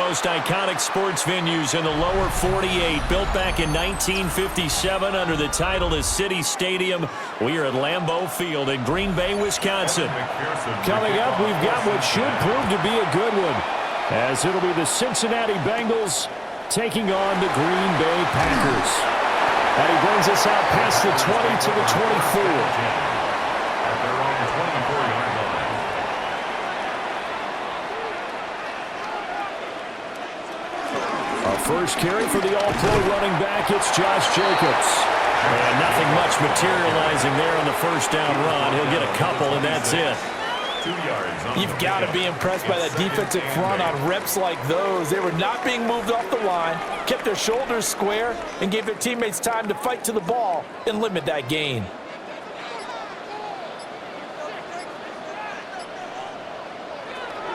most iconic sports venues in the lower 48, built back in 1957 under the title of City Stadium. We are at Lambeau Field in Green Bay, Wisconsin. Coming up, we've got what should prove to be a good one, as it'll be the Cincinnati Bengals taking on the Green Bay Packers. And he brings us out past the 20 to the 24. First carry for the all-pro running back, it's Josh Jacobs. And nothing much materializing there on the first down run. He'll get a couple, and that's it. 2 yards. You've got to be impressed by that defensive front on reps like those. They were not being moved off the line, kept their shoulders square, and gave their teammates time to fight to the ball and limit that gain.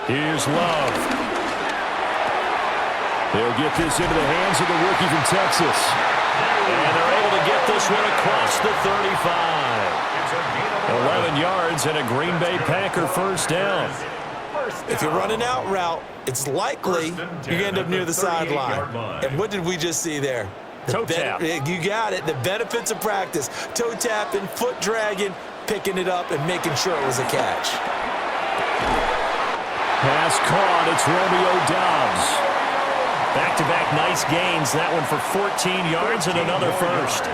Here's Love. They'll get this into the hands of the rookie from Texas. And they're able to get this one across the 35. 11 yards and a Green Bay Packer first down. If you're running out route, it's likely you're going to end up near the sideline. And what did we just see there? Toe tap. You got it. The benefits of practice. Toe tapping, foot dragging, picking it up, and making sure it was a catch. Pass caught. It's Romeo Doubs. Back-to-back nice gains. That one for 14 yards and another first.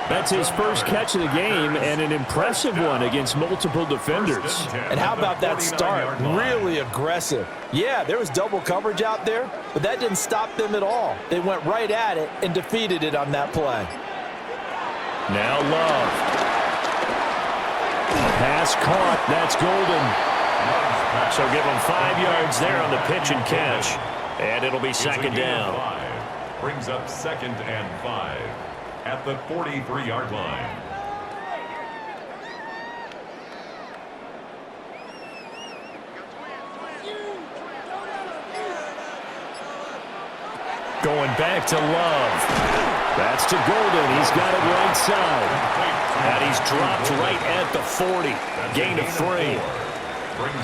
That's his first catch of the game, and an impressive one against multiple defenders. And how about that start? Really aggressive. Yeah, there was double coverage out there, but that didn't stop them at all. They went right at it and defeated it on that play. Now Love. Pass caught. That's Golden. So give him 5 yards there on the pitch and catch. And it'll be second down. Brings up 2nd and 5 at the 43-yard line. Going back to Love. That's to Golden. He's got it right side. And he's dropped right at the 40. Gain of 3.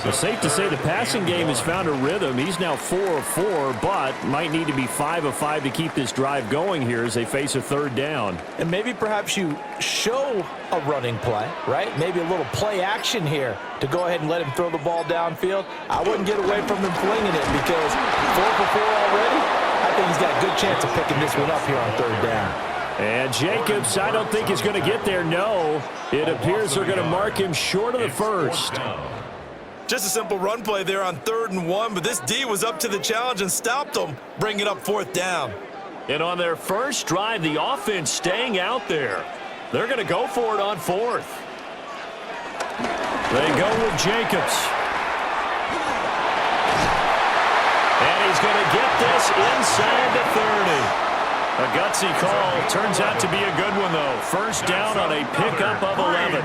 It's safe to say the passing game has found a rhythm. He's now 4 of 4, but might need to be 5 of 5 to keep this drive going here as they face a third down. And maybe perhaps you show a running play, right? Maybe a little play action here to go ahead and let him throw the ball downfield. I wouldn't get away from him flinging it because 4 for 4 already. I think he's got a good chance of picking this one up here on third down. And Jacobs, I don't think is going to get there. No, it appears they're going to mark him short of the first. Just a simple run play there on 3rd and 1, but this D was up to the challenge and stopped them, bringing up 4th down. And on their first drive, the offense staying out there. They're going to go for it on 4th. They go with Jacobs. And he's going to get this inside the 30. A gutsy call. Turns out to be a good one, though. First down on a pickup of 11.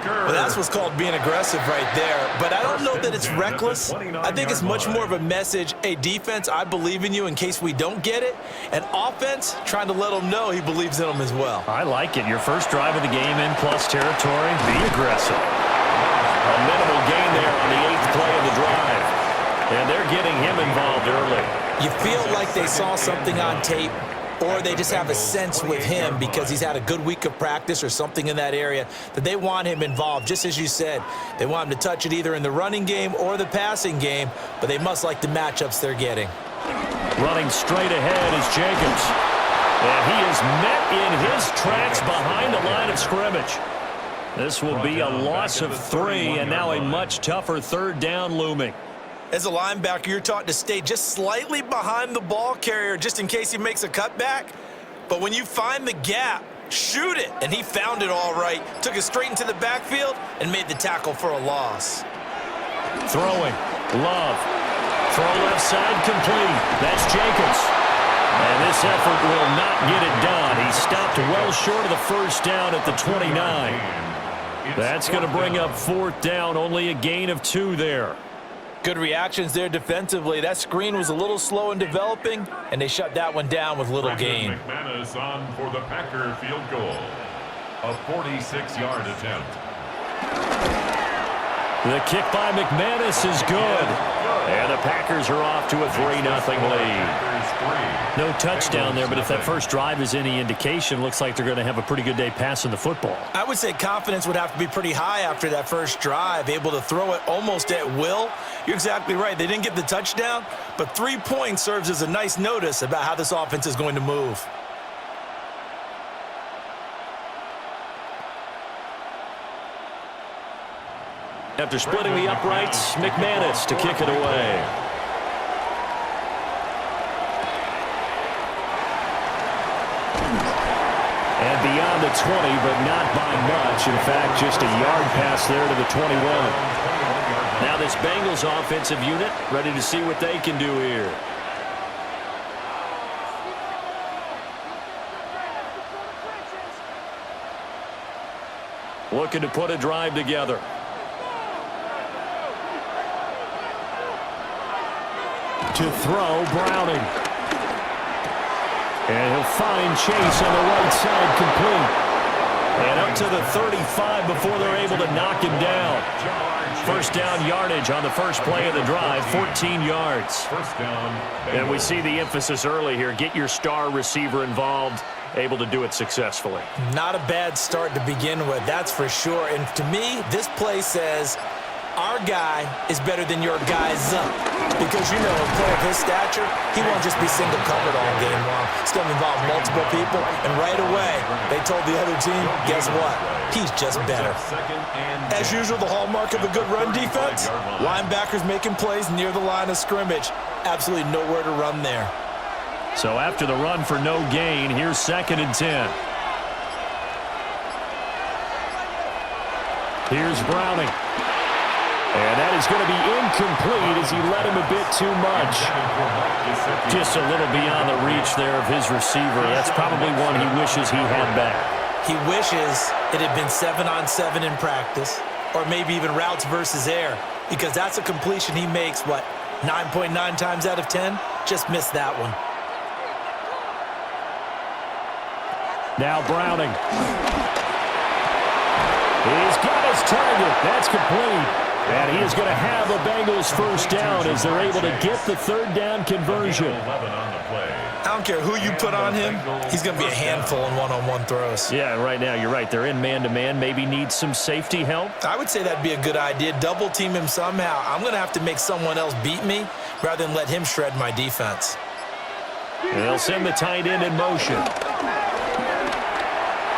Well, that's what's called being aggressive right there. But I don't know that it's reckless. I think it's much more of a message. Hey, defense, I believe in you in case we don't get it. And offense, trying to let them know he believes in them as well. I like it. Your first drive of the game in plus territory. Be aggressive. A minimal gain there on the 8th play of the drive. And they're getting him involved early. You feel like they saw something on tape, or they just have a sense with him because he's had a good week of practice or something in that area that they want him involved. Just as you said, they want him to touch it either in the running game or the passing game, but they must like the matchups they're getting. Running straight ahead is Jacobs. And he is met in his tracks behind the line of scrimmage. This will be a loss of 3, and now a much tougher third down looming. As a linebacker, you're taught to stay just slightly behind the ball carrier just in case he makes a cutback. But when you find the gap, shoot it. And he found it all right. Took it straight into the backfield and made the tackle for a loss. Throwing. Love. Throw left side complete. That's Jacobs. And this effort will not get it done. He stopped well short of the first down at the 29. That's going to bring up 4th down. Only a gain of 2 there. Good reactions there defensively. That screen was a little slow in developing, and they shut that one down with little gain. McManus on for the Packer field goal. A 46-yard attempt. The kick by McManus is good. And the Packers are off to a 3-0 lead. No touchdown there, but if that first drive is any indication, looks like they're going to have a pretty good day passing the football. I would say confidence would have to be pretty high after that first drive, able to throw it almost at will. You're exactly right. They didn't get the touchdown, but 3 points serves as a nice notice about how this offense is going to move. After splitting the uprights, McManus to kick it away. And beyond the 20, but not by much. In fact, just a yard pass there to the 21. Now this Bengals offensive unit ready to see what they can do here. Looking to put a drive together. To throw, Browning. And he'll find Chase on the right side, complete. And up to the 35 before they're able to knock him down. First down yardage on the first play of the drive, 14 yards. First down. And we see the emphasis early here. Get your star receiver involved, able to do it successfully. Not a bad start to begin with, that's for sure. And to me, this play says our guy is better than your guy's up. Because, you know, a player of his stature, he won't just be single covered all game long. It's going to involve multiple people. And right away, they told the other team, guess what? He's just better. As usual, the hallmark of a good run defense, linebackers making plays near the line of scrimmage. Absolutely nowhere to run there. So after the run for no gain, here's 2nd and 10. Here's Browning. And that is going to be incomplete as he led him a bit too much. Just a little beyond the reach there of his receiver. That's probably one he wishes he had back. He wishes it had been 7-on-7 in practice, or maybe even routes versus air, because that's a completion he makes, what, 9.9 times out of 10? Just missed that one. Now Browning. He's got his target. That's complete. And he is going to have a Bengals first down as they're able to get the 3rd down conversion. I don't care who you put on him, he's going to be a handful in one-on-one throws. Yeah, right now you're right. They're in man-to-man. Maybe need some safety help. I would say that'd be a good idea. Double team him somehow. I'm going to have to make someone else beat me rather than let him shred my defense. They'll send the tight end in motion.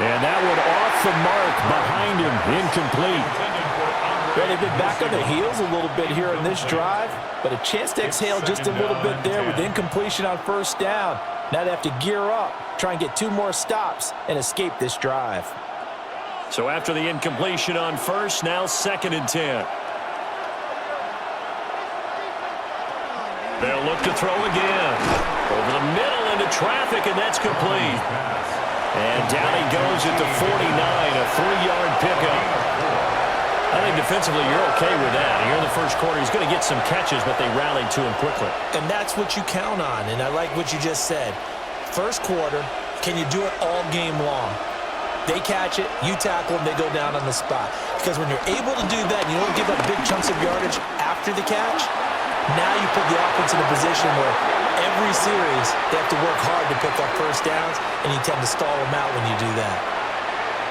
And that one off the mark behind him, incomplete. Well, they've been back on their heels a little bit here in this drive, but a chance to exhale just a little bit there with incompletion on first down. Now they have to gear up, try and get 2 more stops, and escape this drive. So after the incompletion on first, now 2nd and 10. They'll look to throw again. Over the middle into traffic, and that's complete. And down he goes at the 49, a 3-yard pickup. I think defensively you're okay with that. Here in the first quarter, he's going to get some catches, but they rallied to him quickly. And that's what you count on, and I like what you just said. First quarter, can you do it all game long? They catch it, you tackle them, they go down on the spot. Because when you're able to do that and you don't give up big chunks of yardage after the catch, now you put the offense in a position where every series they have to work hard to pick up first downs, and you tend to stall them out when you do that.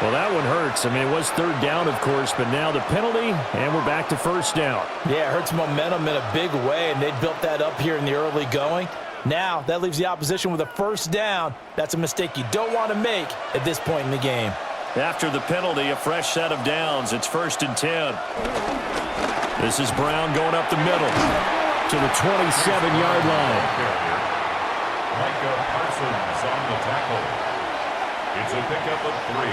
Well, that one hurts. I mean, it was 3rd down, of course, but now the penalty, and we're back to first down. Yeah, it hurts momentum in a big way, and they built that up here in the early going. Now, that leaves the opposition with a first down. That's a mistake you don't want to make at this point in the game. After the penalty, a fresh set of downs. It's 1st and 10. This is Brown going up the middle to the 27-yard line. Micah Parsons on the tackle. It's a pickup of 3.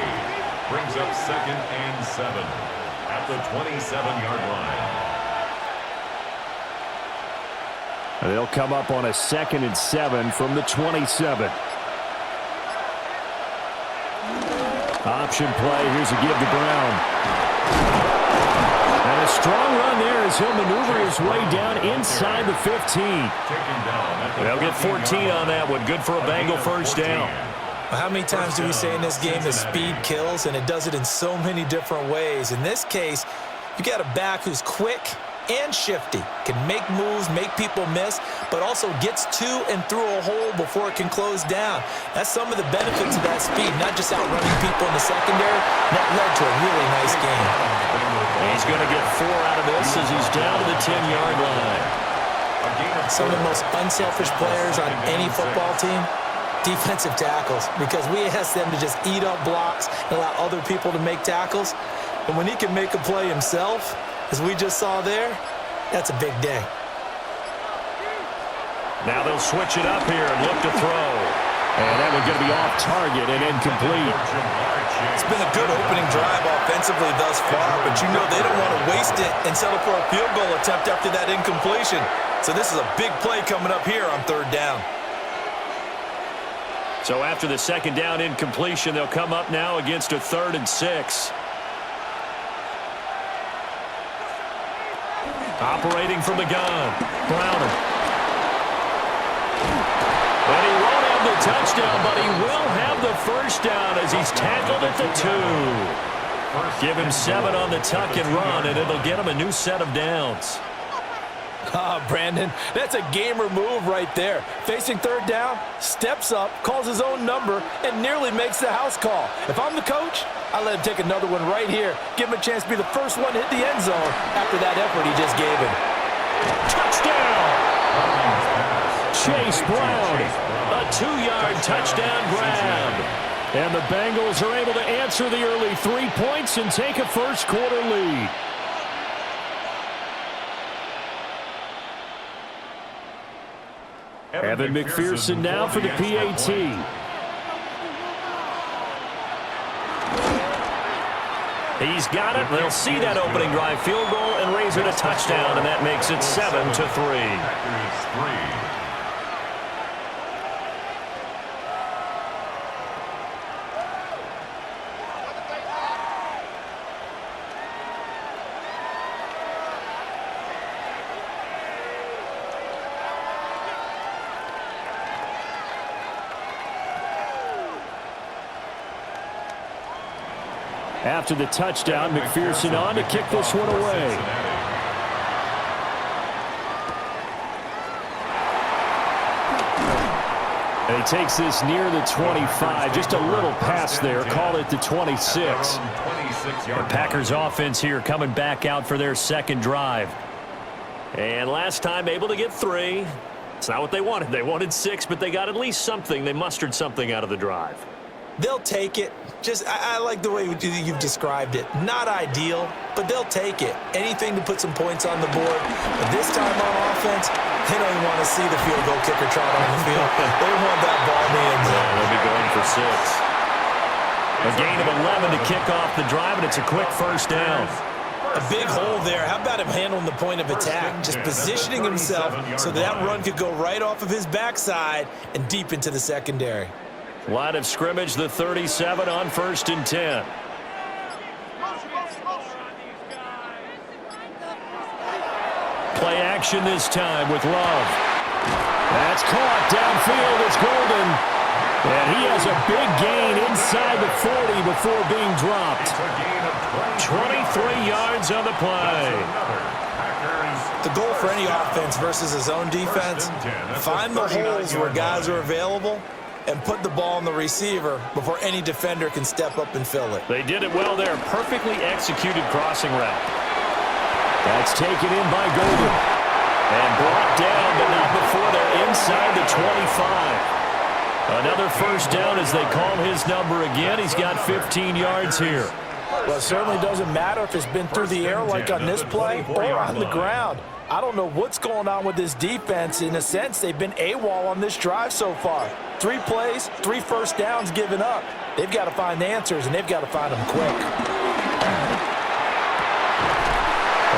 Brings up 2nd and 7 at the 27-yard line. They'll come up on a 2nd and 7 from the 27. Option play. Here's a give to Brown. And a strong run there as he'll maneuver his way down inside the 15. They'll get 14 on that one. Good for a Bengal first down. How many times do we say in this game that speed kills, and it does it in so many different ways? In this case, you got a back who's quick and shifty. Can make moves, make people miss, but also gets to and through a hole before it can close down. That's some of the benefits of that speed, not just outrunning people in the secondary. That led to a really nice game. He's going to get 4 out of this as he's down to the 10-yard line. Some of the most unselfish players on any football team, defensive tackles, because we ask them to just eat up blocks and allow other people to make tackles. And when he can make a play himself, as we just saw there, that's a big day. Now they'll switch it up here and look to throw. And that one's going to be off target and incomplete. It's been a good opening drive offensively thus far, but you know they don't want to waste it and settle for a field goal attempt after that incompletion. So this is a big play coming up here on 3rd down. So after the 2nd down incompletion, they'll come up now against a 3rd and 6. Operating from the gun, Browner. And he won't have the touchdown, but he will have the 1st down as he's tackled at the 2. Give him 7 on the tuck and run, and it'll get him a new set of downs. Brandon, that's a gamer move right there. Facing 3rd down, steps up, calls his own number, and nearly makes the house call. If I'm the coach, I let him take another one right here. Give him a chance to be the first one to hit the end zone after that effort he just gave him. Touchdown! Chase Brown, a 2-yard touchdown grab. And the Bengals are able to answer the early 3 points and take a first-quarter lead. Evan McPherson now for the PAT. He's got it. They'll see that opening drive field goal and raise it a touchdown, and that makes it 7-3. After the touchdown, McPherson on to kick this one away. And he takes this near the 25. Just a little pass there. Call it the 26. The Packers offense here coming back out for their 2nd drive. And last time able to get 3. It's not what they wanted. They wanted 6, but they got at least something. They mustered something out of the drive. They'll take it. I like the way you've described it. Not ideal, but they'll take it. Anything to put some points on the board. But this time on offense, they don't even want to see the field goal kicker trot on the field. They want that ball in the end zone. They'll be going for 6. A gain of 11 to kick off the drive, and it's a quick 1st down. A big hole there. How about him handling the point of attack? Just positioning himself so that run could go right off of his backside and deep into the secondary. Line of scrimmage, the 37 on 1st and 10. Play action this time with Love. That's caught downfield. It's Golden. And he has a big gain inside the 40 before being dropped. 23 yards on the play. The goal for any offense versus his own defense, find the holes where guys are available and put the ball on the receiver before any defender can step up and fill it. They did it well there. Perfectly executed crossing route. That's taken in by Golden. And brought down, but not before they're inside the 25. Another 1st down as they call his number again. He's got 15 yards here. Well, it certainly doesn't matter if it's been through the air like on this play or on the ground. I don't know what's going on with this defense. In a sense, they've been AWOL on this drive so far. 3 plays, 3 1st downs given up. They've got to find answers, and they've got to find them quick.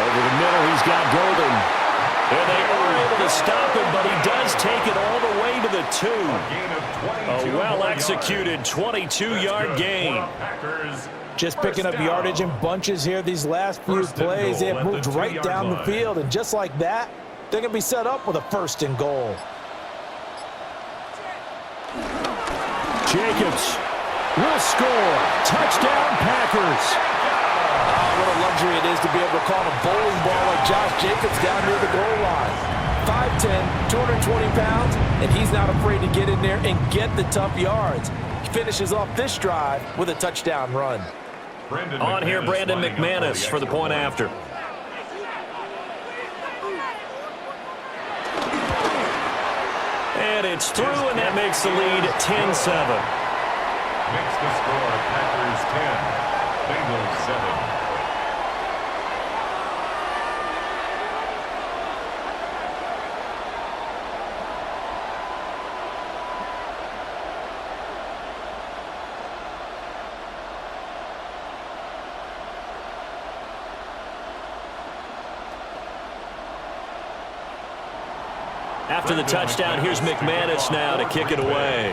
Over the middle, he's got Golden. And they are able to stop him, but he does take it all the way to the 2. A well-executed 22-yard gain. Just picking up yardage in bunches here these last few plays. They have moved right down the field, and just like that, they're going to be set up with a 1st and goal. Jacobs will score. Touchdown, Packers. what a luxury it is to be able to call a bowling ball like Josh Jacobs down near the goal line. 5'10", 220 pounds, and he's not afraid to get in there and get the tough yards. He finishes off this drive with a touchdown run. On here, Brandon McManus for the point after. And it's through, and that makes the lead 10-7. Makes the score Packers 10, Bengals 7. After the touchdown, here's McManus now to kick it away.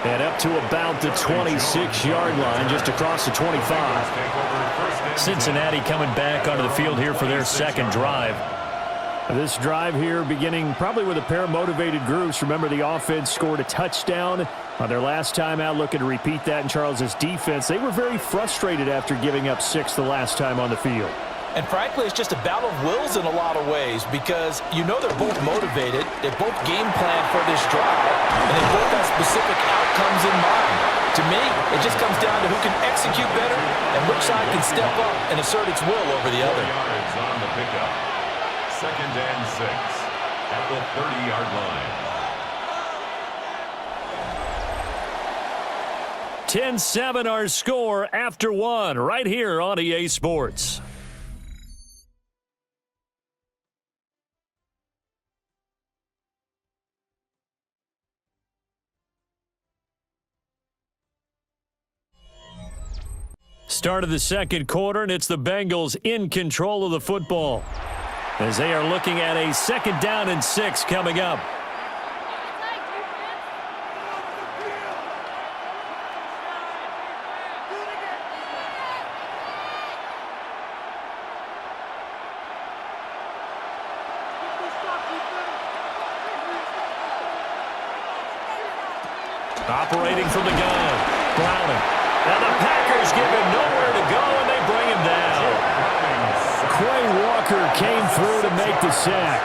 And up to about the 26-yard line, just across the 25. Cincinnati coming back onto the field here for their second drive. This drive here beginning probably with a pair of motivated groups. Remember, the offense scored a touchdown on their last time out, looking to repeat that in Charles's defense. They were very frustrated after giving up 6 the last time on the field. And frankly, it's just a battle of wills in a lot of ways because you know they're both motivated, they both game plan for this drive, and they both have specific outcomes in mind. To me, it just comes down to who can execute better and which side can step up and assert its will over the other. Yards on the pickup. 2nd and 6 at the 30-yard line. 10-7 our score after one right here on EA Sports. Start of the second quarter, and it's the Bengals in control of the football as they are looking at a 2nd down and 6 coming up. Operating from the gun, Browning. And the Packers give him nowhere to go, and they bring him down. Quay Walker came through to make the sack.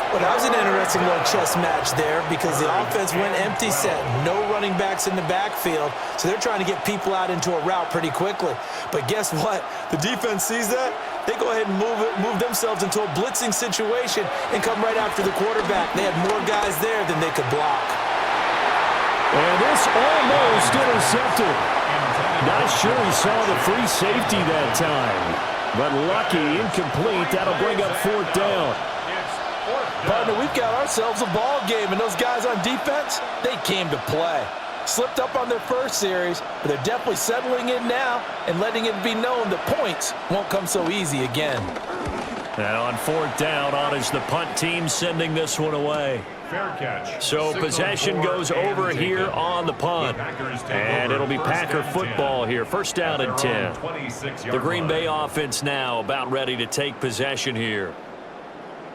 Well, that was an interesting little chess match there because the offense went empty set. No running backs in the backfield, so they're trying to get people out into a route pretty quickly. But guess what? The defense sees that. They go ahead and move themselves into a blitzing situation and come right after the quarterback. They had more guys there than they could block. And this almost intercepted. Not sure he saw the free safety that time. But lucky, incomplete. That'll bring up 4th down. Partner, we've got ourselves a ball game, and those guys on defense, they came to play. Slipped up on their first series, but they're definitely settling in now and letting it be known that points won't come so easy again. And on 4th down, on is the punt team sending this one away. Fair catch. So possession goes over here on the punt. And it'll be Packer football here. 1st down and 10. The Green Bay offense now about ready to take possession here.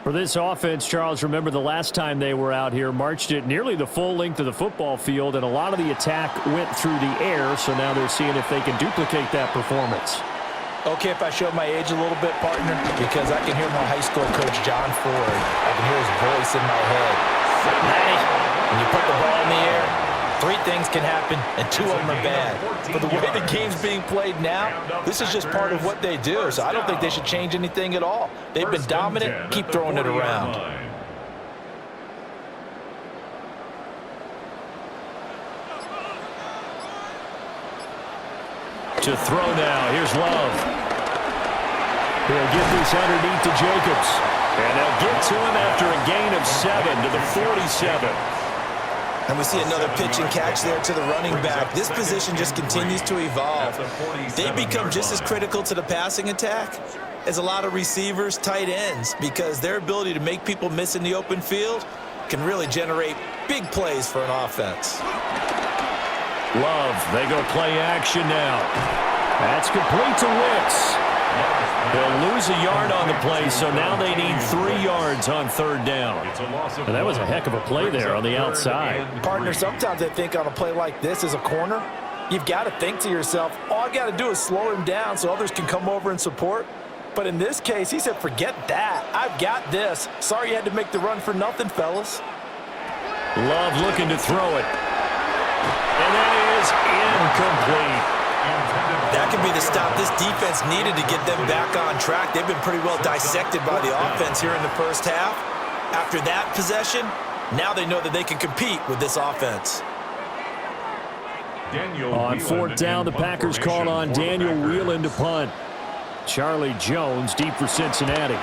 For this offense, Charles, remember the last time they were out here, marched it nearly the full length of the football field, and a lot of the attack went through the air, so now they're seeing if they can duplicate that performance. Okay, if I show my age a little bit, partner, because I can hear my high school coach, John Ford. I can hear his voice in my head. Matty, when you put the ball in the air, 3 things can happen, and 2 of them are bad. But the way the game's being played now, this is just part of what they do, so I don't think they should change anything at all. They've been dominant. Keep throwing it around. To throw now, here's Love. He'll get this underneath to Jacobs. And they'll get to him after a gain of 7 to the 47. And we see another pitch and catch there to the running back. This position just continues to evolve. They become just as critical to the passing attack as a lot of receivers, tight ends, because their ability to make people miss in the open field can really generate big plays for an offense. Love, they go play action now. That's complete to Wicks. They'll lose lose a yard on the play, so now they need 3 yards on third down. And that was a heck of a play there on the outside. Partner, sometimes I think on a play like this as a corner, you've got to think to yourself, all I've got to do is slow him down so others can come over and support. But in this case, he said, forget that. I've got this. Sorry you had to make the run for nothing, fellas. Love looking to throw it. And that is incomplete. That could be the stop this defense needed to get them back on track. They've been pretty well dissected by the offense here in the first half. After that possession, now they know that they can compete with this offense. On fourth down, the Packers call on Daniel Whelan to punt. Charlie Jones deep for Cincinnati.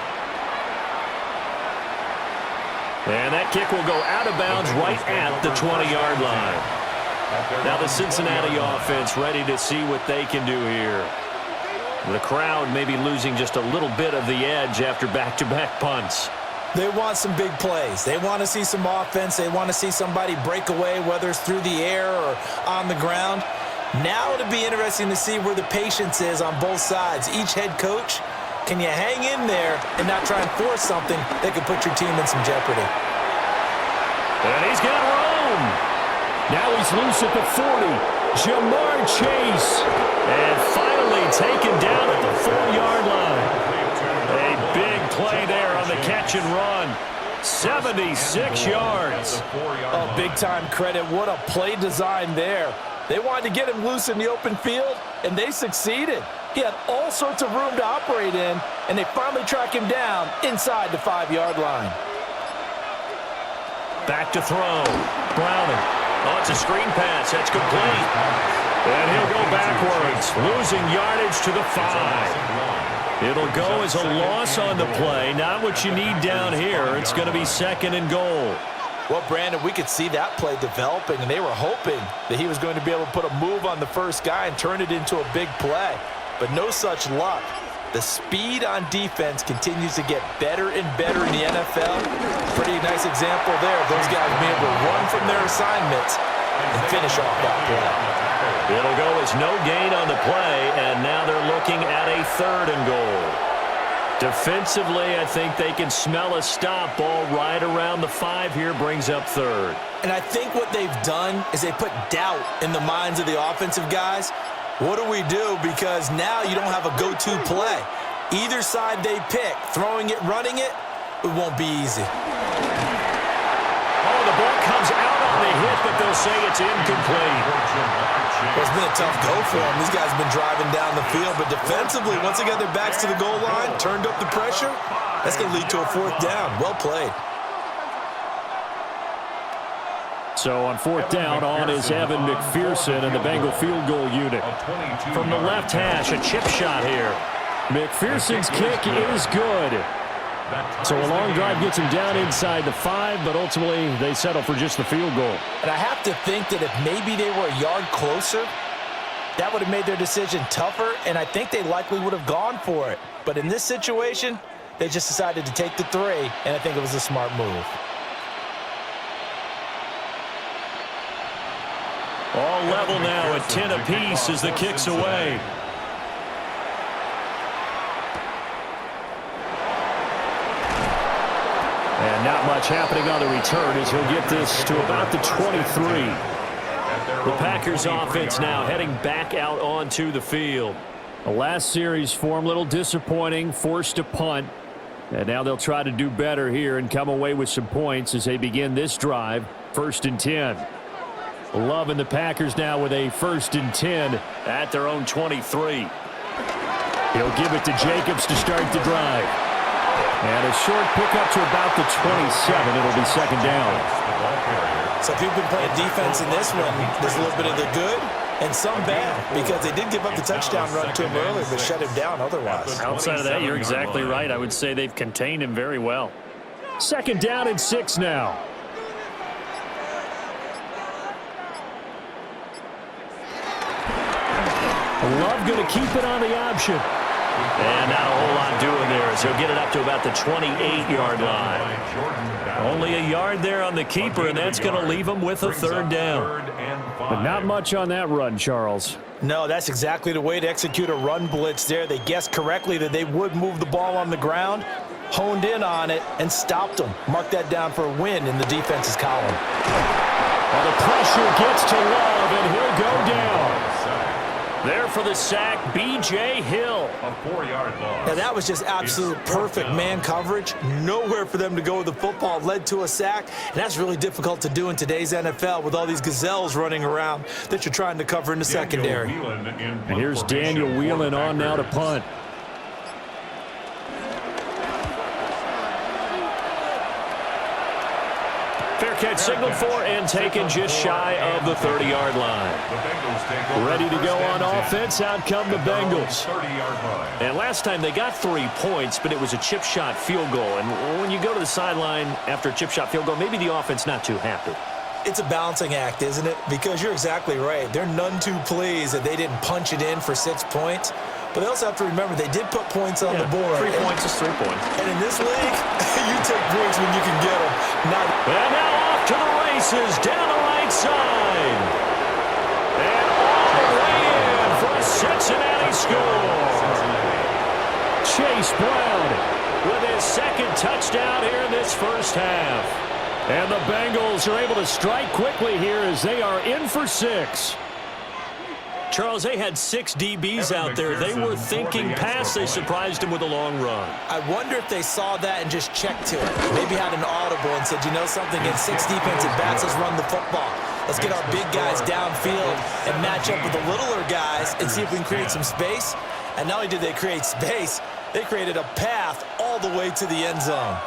And that kick will go out of bounds right at the 20-yard line. Now the Cincinnati offense ready to see what they can do here. The crowd may be losing just a little bit of the edge after back-to-back punts. They want some big plays. They want to see some offense. They want to see somebody break away, whether it's through the air or on the ground. Now it'll be interesting to see where the patience is on both sides. Each head coach, can you hang in there and not try and force something that could put your team in some jeopardy? And he's got room. Now he's loose at the 40. Jamar Chase. And finally taken down at the 4-yard line. A big play there on the catch and run. 76 yards. Oh, big-time credit. What a play design there. They wanted to get him loose in the open field, and they succeeded. He had all sorts of room to operate in, and they finally track him down inside the 5-yard line. Back to throw. Browning. Oh, it's a screen pass. That's complete. And he'll go backwards, losing yardage to the 5. It'll go as a loss on the play. Not what you need down here. It's going to be 2nd and goal. Well, Brandon, we could see that play developing, and they were hoping that he was going to be able to put a move on the first guy and turn it into a big play. But no such luck. The speed on defense continues to get better and better in the NFL. Pretty nice example there. Those guys being able to run from their assignments and finish off that play. It'll go as no gain on the play, and now they're looking at a 3rd and goal. Defensively, I think they can smell a stop. Ball right around the 5 here, brings up 3rd. And I think what they've done is they put doubt in the minds of the offensive guys. What do we do? Because now you don't have a go-to play. Either side they pick, throwing it, running it, it won't be easy. Oh, the ball comes out on the hit, but they'll say it's incomplete. Well, it's been a tough go for them. These guys have been driving down the field, but defensively, once they got their backs to the goal line, turned up the pressure, that's going to lead to a 4th down. Well played. So on 4th down, on is Evan McPherson and the Bengal field goal unit. From the left hash, a chip shot here. McPherson's kick is good. So a long drive gets him down inside the 5, but ultimately they settle for just the field goal. And I have to think that if maybe they were a yard closer, that would have made their decision tougher, and I think they likely would have gone for it. But in this situation, they just decided to take the 3, and I think it was a smart move. All level now at 10 apiece as the kick's away. And not much happening on the return as he'll get this to about the 23. The Packers offense now heading back out onto the field. The last series form a little disappointing, forced to punt. And now they'll try to do better here and come away with some points as they begin this drive. 1st and 10. Love and the Packers now with a 1st and 10 at their own 23. He'll give it to Jacobs to start the drive. And a short pickup to about the 27. It'll be 2nd down. So if you've been playing defense in this one, there's a little bit of the good and some bad, because they did give up the touchdown run to him earlier, but shut him down otherwise. Outside of that, you're exactly right. I would say they've contained him very well. 2nd down and 6 now. Love going to keep it on the option. And not a whole lot doing there, so he'll get it up to about the 28-yard line. Only a yard there on the keeper, and that's going to leave him with a 3rd down. But not much on that run, Charles. No, that's exactly the way to execute a run blitz there. They guessed correctly that they would move the ball on the ground, honed in on it, and stopped them. Mark that down for a win in the defense's column. Well, the pressure gets to Love, and he'll go down. There for the sack, B.J. Hill. A 4-yard loss. Now, that was just absolute perfect man coverage. Nowhere for them to go with the football. Led to a sack, and that's really difficult to do in today's NFL with all these gazelles running around that you're trying to cover in the secondary. And here's Daniel Whelan on now to punt. Fair catch signaled for and taken just shy of the 30-yard line. Ready to go on offense. Out come the Bengals. And last time they got 3 points, but it was a chip shot field goal. And when you go to the sideline after a chip shot field goal, maybe the offense not too happy. It's a balancing act, isn't it? Because you're exactly right. They're none too pleased that they didn't punch it in for 6 points. But they also have to remember they did put points on the board. 3 points is 3 points. And in this league, you take points when you can get them. And now off to the races down the right side. And all the way in for a Cincinnati score. Chase Brown with his second touchdown here in this first half. And the Bengals are able to strike quickly here as they are in for 6. Charles, they had 6 DBs out there. They were thinking pass. They surprised him with a long run. I wonder if they saw that and just checked to it. Maybe had an audible and said, you know something, against 6 defensive backs, let's run the football. Let's get our big guys downfield and match up with the littler guys and see if we can create some space. And not only did they create space, they created a path all the way to the end zone.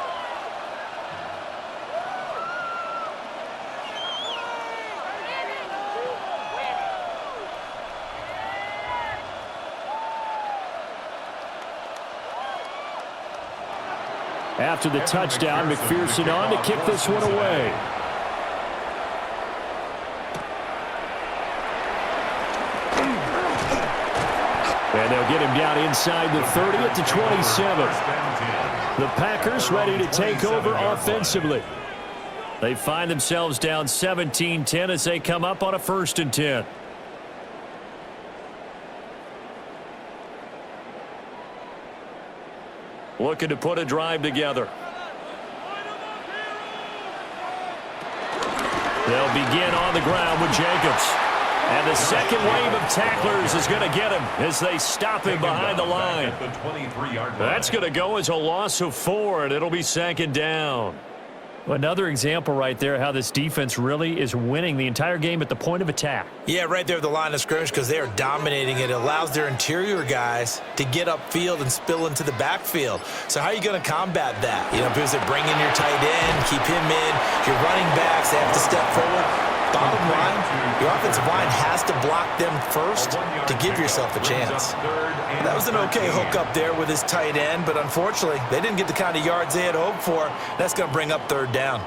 After the touchdown, McPherson on to kick this one away. And they'll get him down inside the 30 at the 27. The Packers ready to take over offensively. They find themselves down 17-10 as they come up on a 1st and 10. Looking to put a drive together. They'll begin on the ground with Jacobs. And the second wave of tacklers is going to get him as they stop him behind the line. That's going to go as a loss of 4, and it'll be 2nd down. Another example right there how this defense really is winning the entire game at the point of attack. Yeah, right there at the line of scrimmage because they are dominating it. It allows their interior guys to get upfield and spill into the backfield. So how are you going to combat that? You know, because they bring in your tight end, keep him in, your running backs, they have to step forward. Bottom line, your offensive line has to block them first to give yourself a chance. That was an okay hook up there with his tight end, but unfortunately, they didn't get the kind of yards they had hoped for. That's going to bring up 3rd down.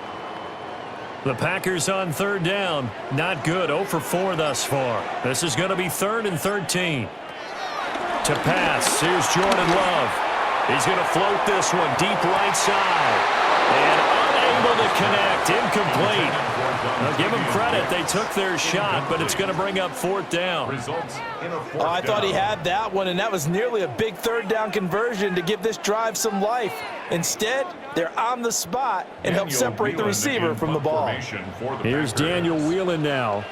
The Packers on 3rd down. Not good. 0 for 4 thus far. This is going to be 3rd and 13. To pass, here's Jordan Love. He's going to float this one deep right side. And unable to connect. Incomplete. Now give them credit. They took their shot, but it's going to bring up 4th down. Oh, I thought he had that one, and that was nearly a big 3rd down conversion to give this drive some life. Instead, they're on the spot and help separate the receiver from the ball. Here's Daniel Whelan now.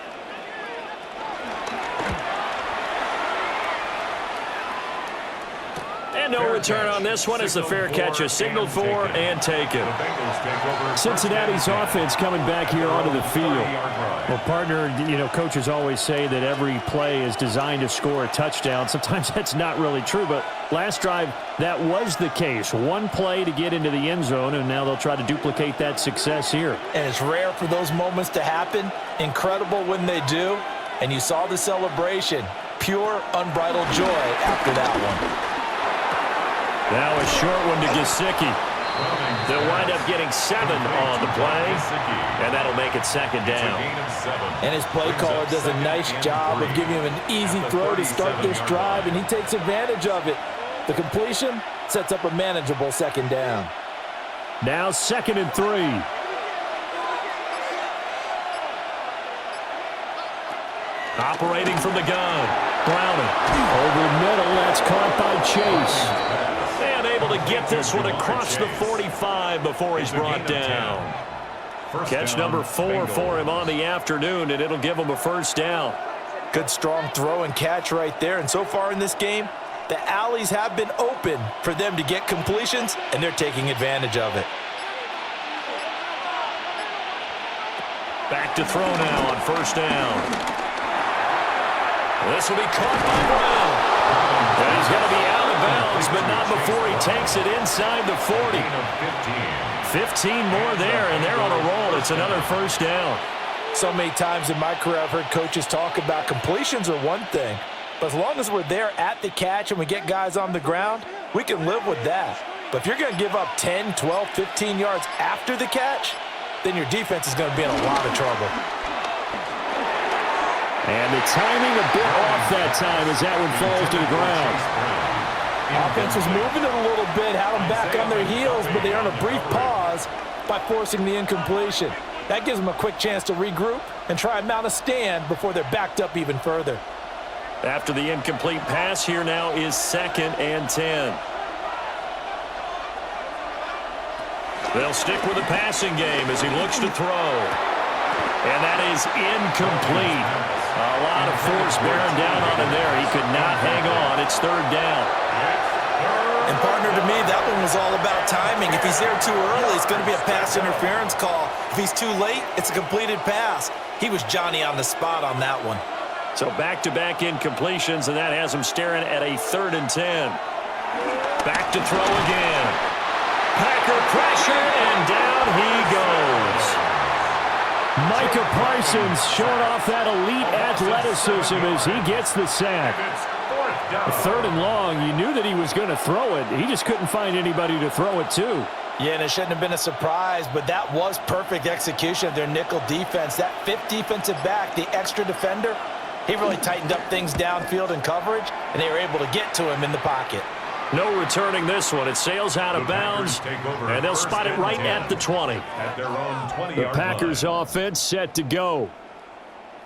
And no return on this one as the fair catch is signaled for and taken. Cincinnati's offense coming back here onto the field. Well, partner, you know, coaches always say that every play is designed to score a touchdown. Sometimes that's not really true, but last drive, that was the case. One play to get into the end zone, and now they'll try to duplicate that success here. And it's rare for those moments to happen. Incredible when they do. And you saw the celebration. Pure, unbridled joy after that one. Now a short one to Gesicki. They'll wind up getting 7 on the play, and that'll make it 2nd down. And his play caller does a nice job of giving him an easy throw to start this drive, and he takes advantage of it. The completion sets up a manageable 2nd down. Now 2nd and 3. Operating from the gun. Browning. Over the middle, that's caught by Chase. And able to get this one across the 45 before he's brought down. Catch number 4 for him on the afternoon, and it'll give him a first down. Good strong throw and catch right there. And so far in this game, the alleys have been open for them to get completions, and they're taking advantage of it. Back to throw now on first down. This will be caught by Brown. And he's going to be out of bounds, but not before he takes it inside the 40. 15 more there, and they're on a roll. It's another first down. So many times in my career, I've heard coaches talk about completions are one thing, but as long as we're there at the catch and we get guys on the ground, we can live with that. But if you're going to give up 10, 12, 15 yards after the catch, then your defense is going to be in a lot of trouble. And the timing a bit off that time as that one falls to the ground. Offense was moving it a little bit, had them back on their heels, but they earned a brief pause by forcing the incompletion. That gives them a quick chance to regroup and try and mount a stand before they're backed up even further. After the incomplete pass, here now is 2nd and 10. They'll stick with the passing game as he looks to throw. And that is incomplete. A lot of force bearing down on him there. He could not hang on. It's 3rd down. And partner, to me, that one was all about timing. If he's there too early, it's going to be a pass interference call. If he's too late, it's a completed pass. He was Johnny on the spot on that one. So back-to-back incompletions, and that has him staring at a 3rd and 10. Back to throw again. Packer pressure, and down he goes. Micah Parsons showing off that elite athleticism as he gets the sack. 3rd and long, you knew that he was going to throw it. He just couldn't find anybody to throw it to. Yeah, and it shouldn't have been a surprise, but that was perfect execution of their nickel defense. That 5th defensive back, the extra defender, he really tightened up things downfield in coverage, and they were able to get to him in the pocket. No returning this one. It sails out of bounds, and they'll spot it right at the 20. The Packers offense set to go.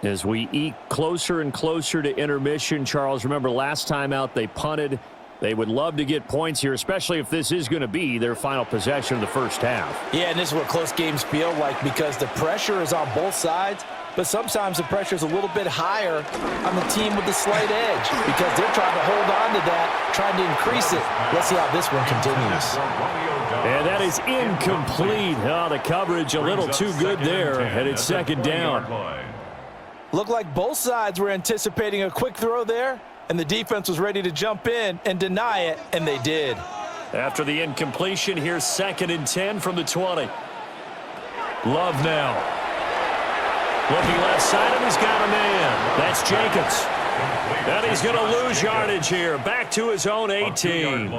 As we eke closer and closer to intermission, Charles, remember last time out they punted. They would love to get points here, especially if this is going to be their final possession of the first half. Yeah, and this is what close games feel like because the pressure is on both sides, but sometimes the pressure is a little bit higher on the team with the slight edge because they're trying to hold on to that, trying to increase it. Let's see how this one continues. And that is incomplete. Oh, the coverage a little too good there, and it's 2nd down. Looked like both sides were anticipating a quick throw there, and the defense was ready to jump in and deny it, and they did. After the incompletion, here's 2nd and 10 from the 20. Love now. Looking left side, and he's got a man. That's Jacobs. And he's going to lose yardage here. Back to his own 18.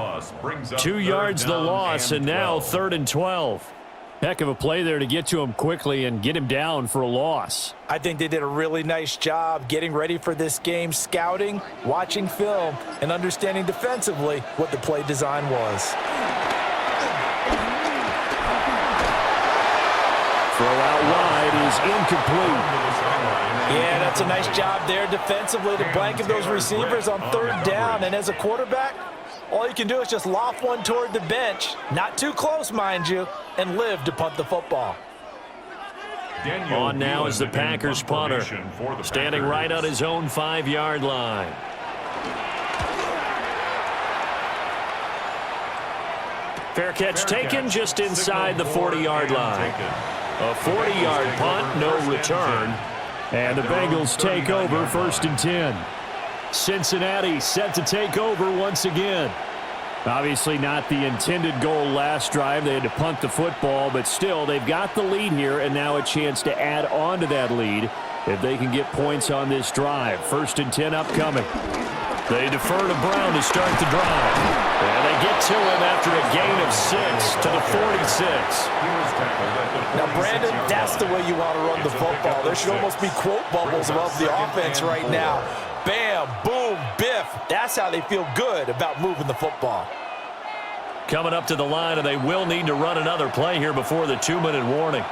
2 yards the loss, and now 3rd and 12. Heck of a play there to get to him quickly and get him down for a loss. I think they did a really nice job getting ready for this game, scouting, watching film, and understanding defensively what the play design was. Throw out wide is incomplete. Yeah, that's a nice job there defensively to blanket those receivers on 3rd down. And as a quarterback, all you can do is just loft one toward the bench, not too close, mind you, and live to punt the football. On now is the Packers punter, standing right on his own 5-yard line. Fair catch taken just inside the 40-yard line. A 40-yard punt, no return. And the Bengals take over 1st and 10. Cincinnati set to take over once again. Obviously not the intended goal last drive. They had to punt the football, but still they've got the lead here and now a chance to add on to that lead if they can get points on this drive. 1st and 10 upcoming. They defer to Brown to start the drive. And they get to him after a gain of 6 to the 46. Now, Brandon, that's the way you want to run the football. There should almost be quote bubbles above the offense right now. Bam, boom, biff. That's how they feel good about moving the football. Coming up to the line, and they will need to run another play here before the 2-minute warning.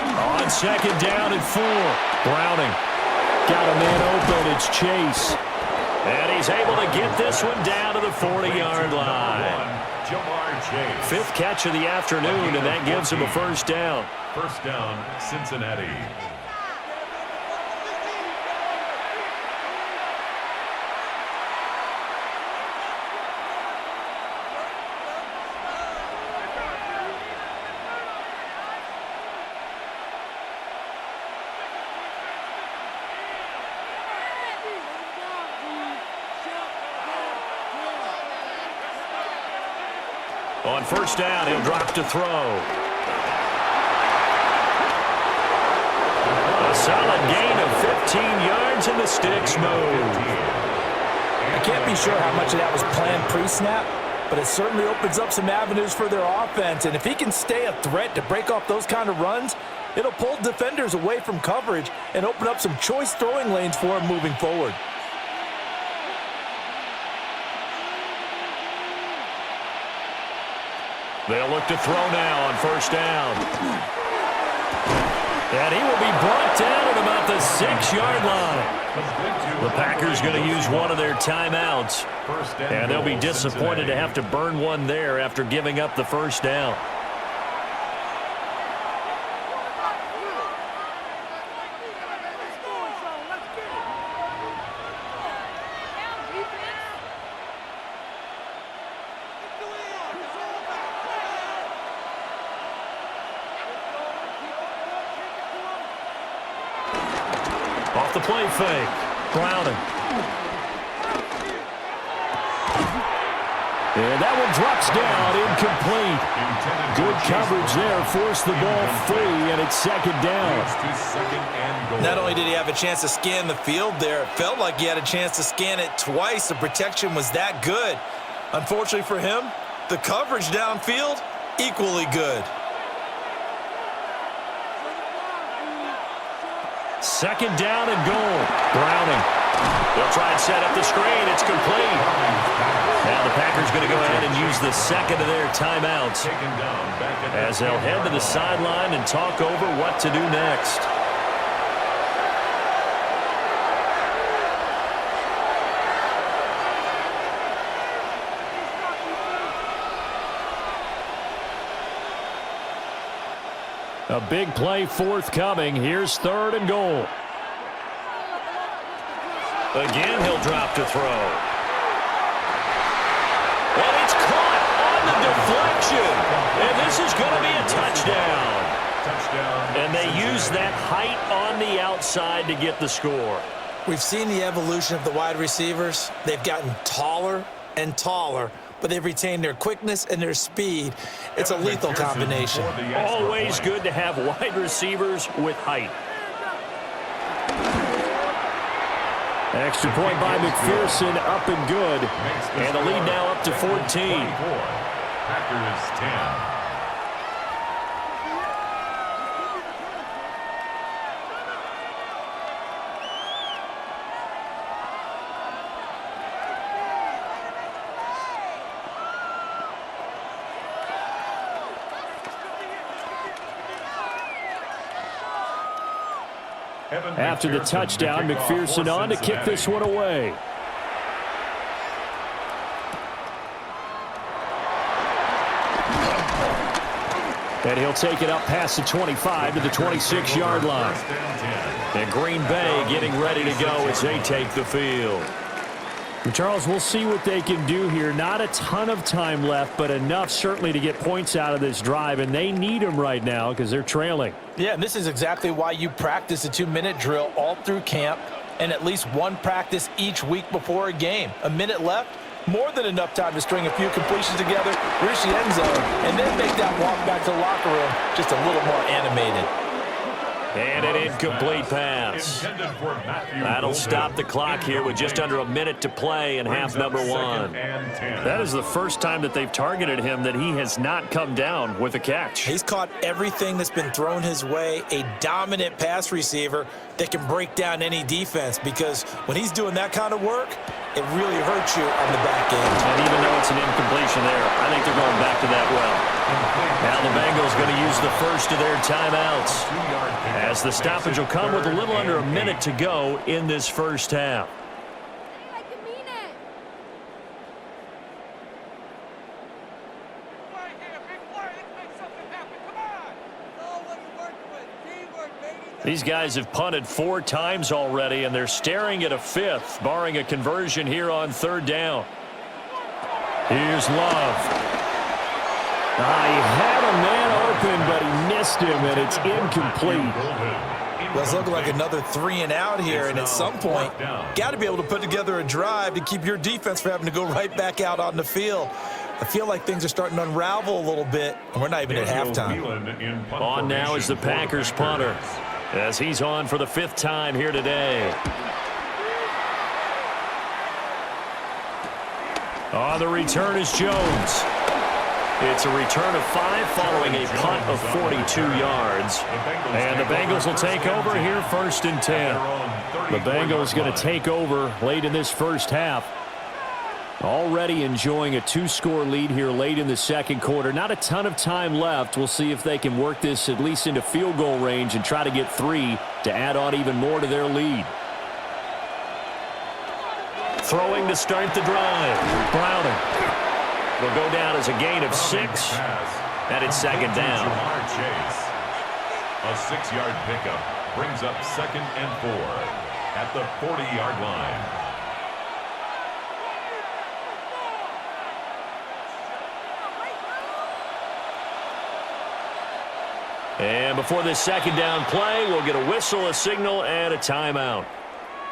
On on second down and 4. Browning got a man open. It's Chase. And he's able to get this one down to the 40-yard line. Fifth catch of the afternoon, and that gives him a first down. First down, Cincinnati. On first down, he'll drop to throw. A solid gain of 15 yards, and the sticks move. I can't be sure how much of that was planned pre-snap, but it certainly opens up some avenues for their offense. And if he can stay a threat to break off those kind of runs, it'll pull defenders away from coverage and open up some choice throwing lanes for him moving forward. They'll look to throw now on first down. And he will be brought down at about the 6-yard line. The Packers going to use one of their timeouts. And they'll be disappointed to have to burn one there after giving up the first down. Off the play fake. Browning. And that one drops down, incomplete. Good coverage there, forced the ball free, and it's second down. Not only did he have a chance to scan the field there, it felt like he had a chance to scan it twice. The protection was that good. Unfortunately for him, the coverage downfield, equally good. Second down and goal. Browning. They'll try and set up the screen. It's complete. Now the Packers going to go ahead and use the second of their timeouts as they'll head to the sideline and talk over what to do next. A big play forthcoming. Here's third and goal. Again, he'll drop to throw. And it's caught on the deflection. And this is going to be a touchdown. And they use that height on the outside to get the score. We've seen the evolution of the wide receivers. They've gotten taller and taller, but they've retained their quickness and their speed. It's a lethal combination. Always good to have wide receivers with height. Extra point by McPherson, up and good. And the lead now up to 14. Packers 10. After the touchdown, McPherson on to kick this one away. And he'll take it up past the 25 to the 26-yard line. And Green Bay getting ready to go as they take the field. Charles, we'll see what they can do here. Not a ton of time left, but enough certainly to get points out of this drive, and they need them right now because they're trailing. Yeah, and this is exactly why you practice a 2-minute drill all through camp and at least one practice each week before a game. A minute left, more than enough time to string a few completions together, reach the end zone, and then make that walk back to the locker room just a little more animated. And an incomplete pass. That'll stop the clock here with just under a minute to play in half number one. That is the first time that they've targeted him that he has not come down with a catch. He's caught everything that's been thrown his way. A dominant pass receiver that can break down any defense, because when he's doing that kind of work, it really hurts you on the back end. And even though it's an incompletion there, I think they're going back to that well. Now the Bengals going to use the first of their timeouts, as the stoppage will come with a little under a minute to go in this first half. These guys have punted 4 times already, and they're staring at a 5th, barring a conversion here on 3rd down. Here's Love. He had a man open, but he missed him, and it's incomplete. Well, it's looking like another 3 and out here, and at some point, got to be able to put together a drive to keep your defense from having to go right back out on the field. I feel like things are starting to unravel a little bit, and we're not even at halftime. On now is the Packers punter, as he's on for the 5th time here today. On the return is Jones. It's a return of 5 following a punt of 42 yards. And the Bengals will take over here 1st and 10. The Bengals going to take over late in this first half. Already enjoying a 2-score lead here late in the second quarter. Not a ton of time left. We'll see if they can work this at least into field goal range and try to get 3 to add on even more to their lead. Throwing to start the drive. Browning will go down as a gain of 6, and it's 2nd down. A 6-yard pickup brings up 2nd and 4 at the 40-yard line. And before this 2nd down play, we'll get a whistle, a signal, and a timeout,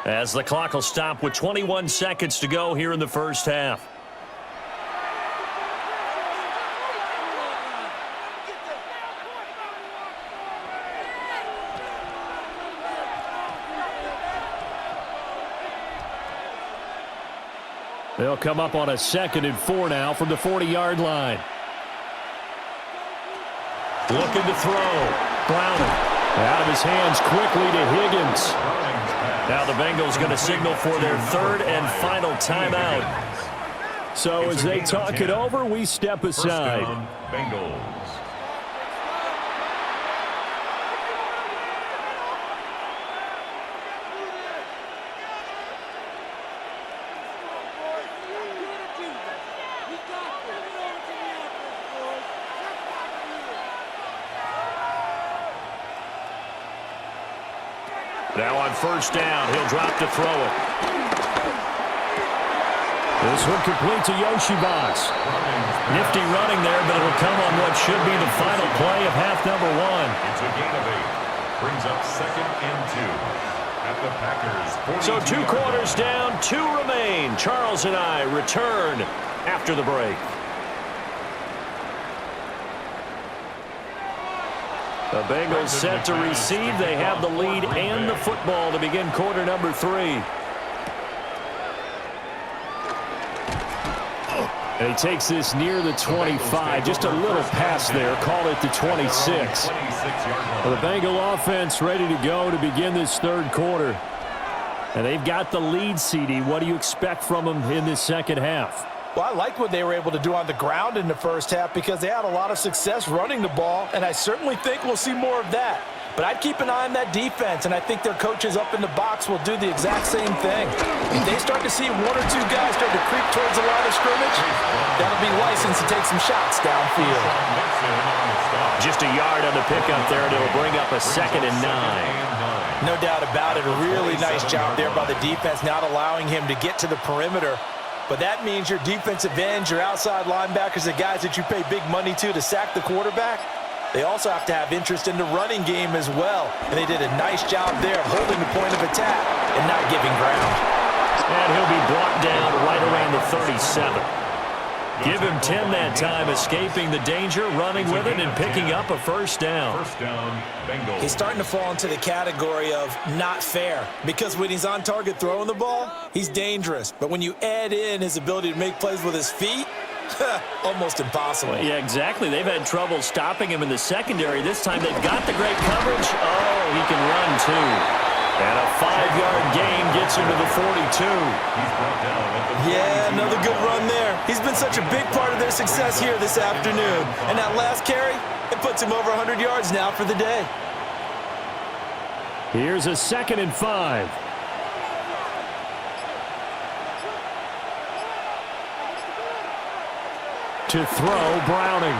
as the clock will stop with 21 seconds to go here in the first half. They'll come up on a 2nd and 4 now from the 40-yard line. Looking to throw. Browning. Out of his hands quickly to Higgins. Now the Bengals going to signal for their 3rd and final timeout. So as they talk it over, we step aside. Bengals. Now on 1st down, he'll drop to throw it. This one complete to Yoshibas. Nifty running there, but it'll come on what should be the final play of half number 1. It's a gain of 8. Brings up 2nd and 2 at the Packers. So 2 quarters down, 2 remain. Charles and I return after the break. The Bengals set to receive. They have the lead and the football to begin quarter number 3. And he takes this near the 25. Just a little pass there. Call it the 26. Well, the Bengal offense ready to go to begin this 3rd quarter. And they've got the lead, CD. What do you expect from them in this 2nd half? Well, I like what they were able to do on the ground in the first half, because they had a lot of success running the ball, and I certainly think we'll see more of that. But I'd keep an eye on that defense, and I think their coaches up in the box will do the exact same thing. If they start to see 1 or 2 guys start to creep towards the line of scrimmage, that'll be license to take some shots downfield. Just a yard on the pickup there, and it'll bring up a 2nd and 9. No doubt about it. A really nice job there by the defense, not allowing him to get to the perimeter. But that means your defensive ends, your outside linebackers, the guys that you pay big money to sack the quarterback, they also have to have interest in the running game as well. And they did a nice job there of holding the point of attack and not giving ground. And he'll be brought down right around the 37. Give him 10 that time, escaping the danger, running with it, and picking up a 1st down. Bengals. He's starting to fall into the category of not fair, because when he's on target throwing the ball, he's dangerous. But when you add in his ability to make plays with his feet, almost impossible. Well, yeah, exactly. They've had trouble stopping him in the secondary. This time they've got the great coverage. Oh, he can run too. And a 5-yard gain gets him to the 42. Yeah, another good run there. He's been such a big part of their success here this afternoon. And that last carry, it puts him over 100 yards now for the day. Here's a 2nd and 5. To throw, Browning.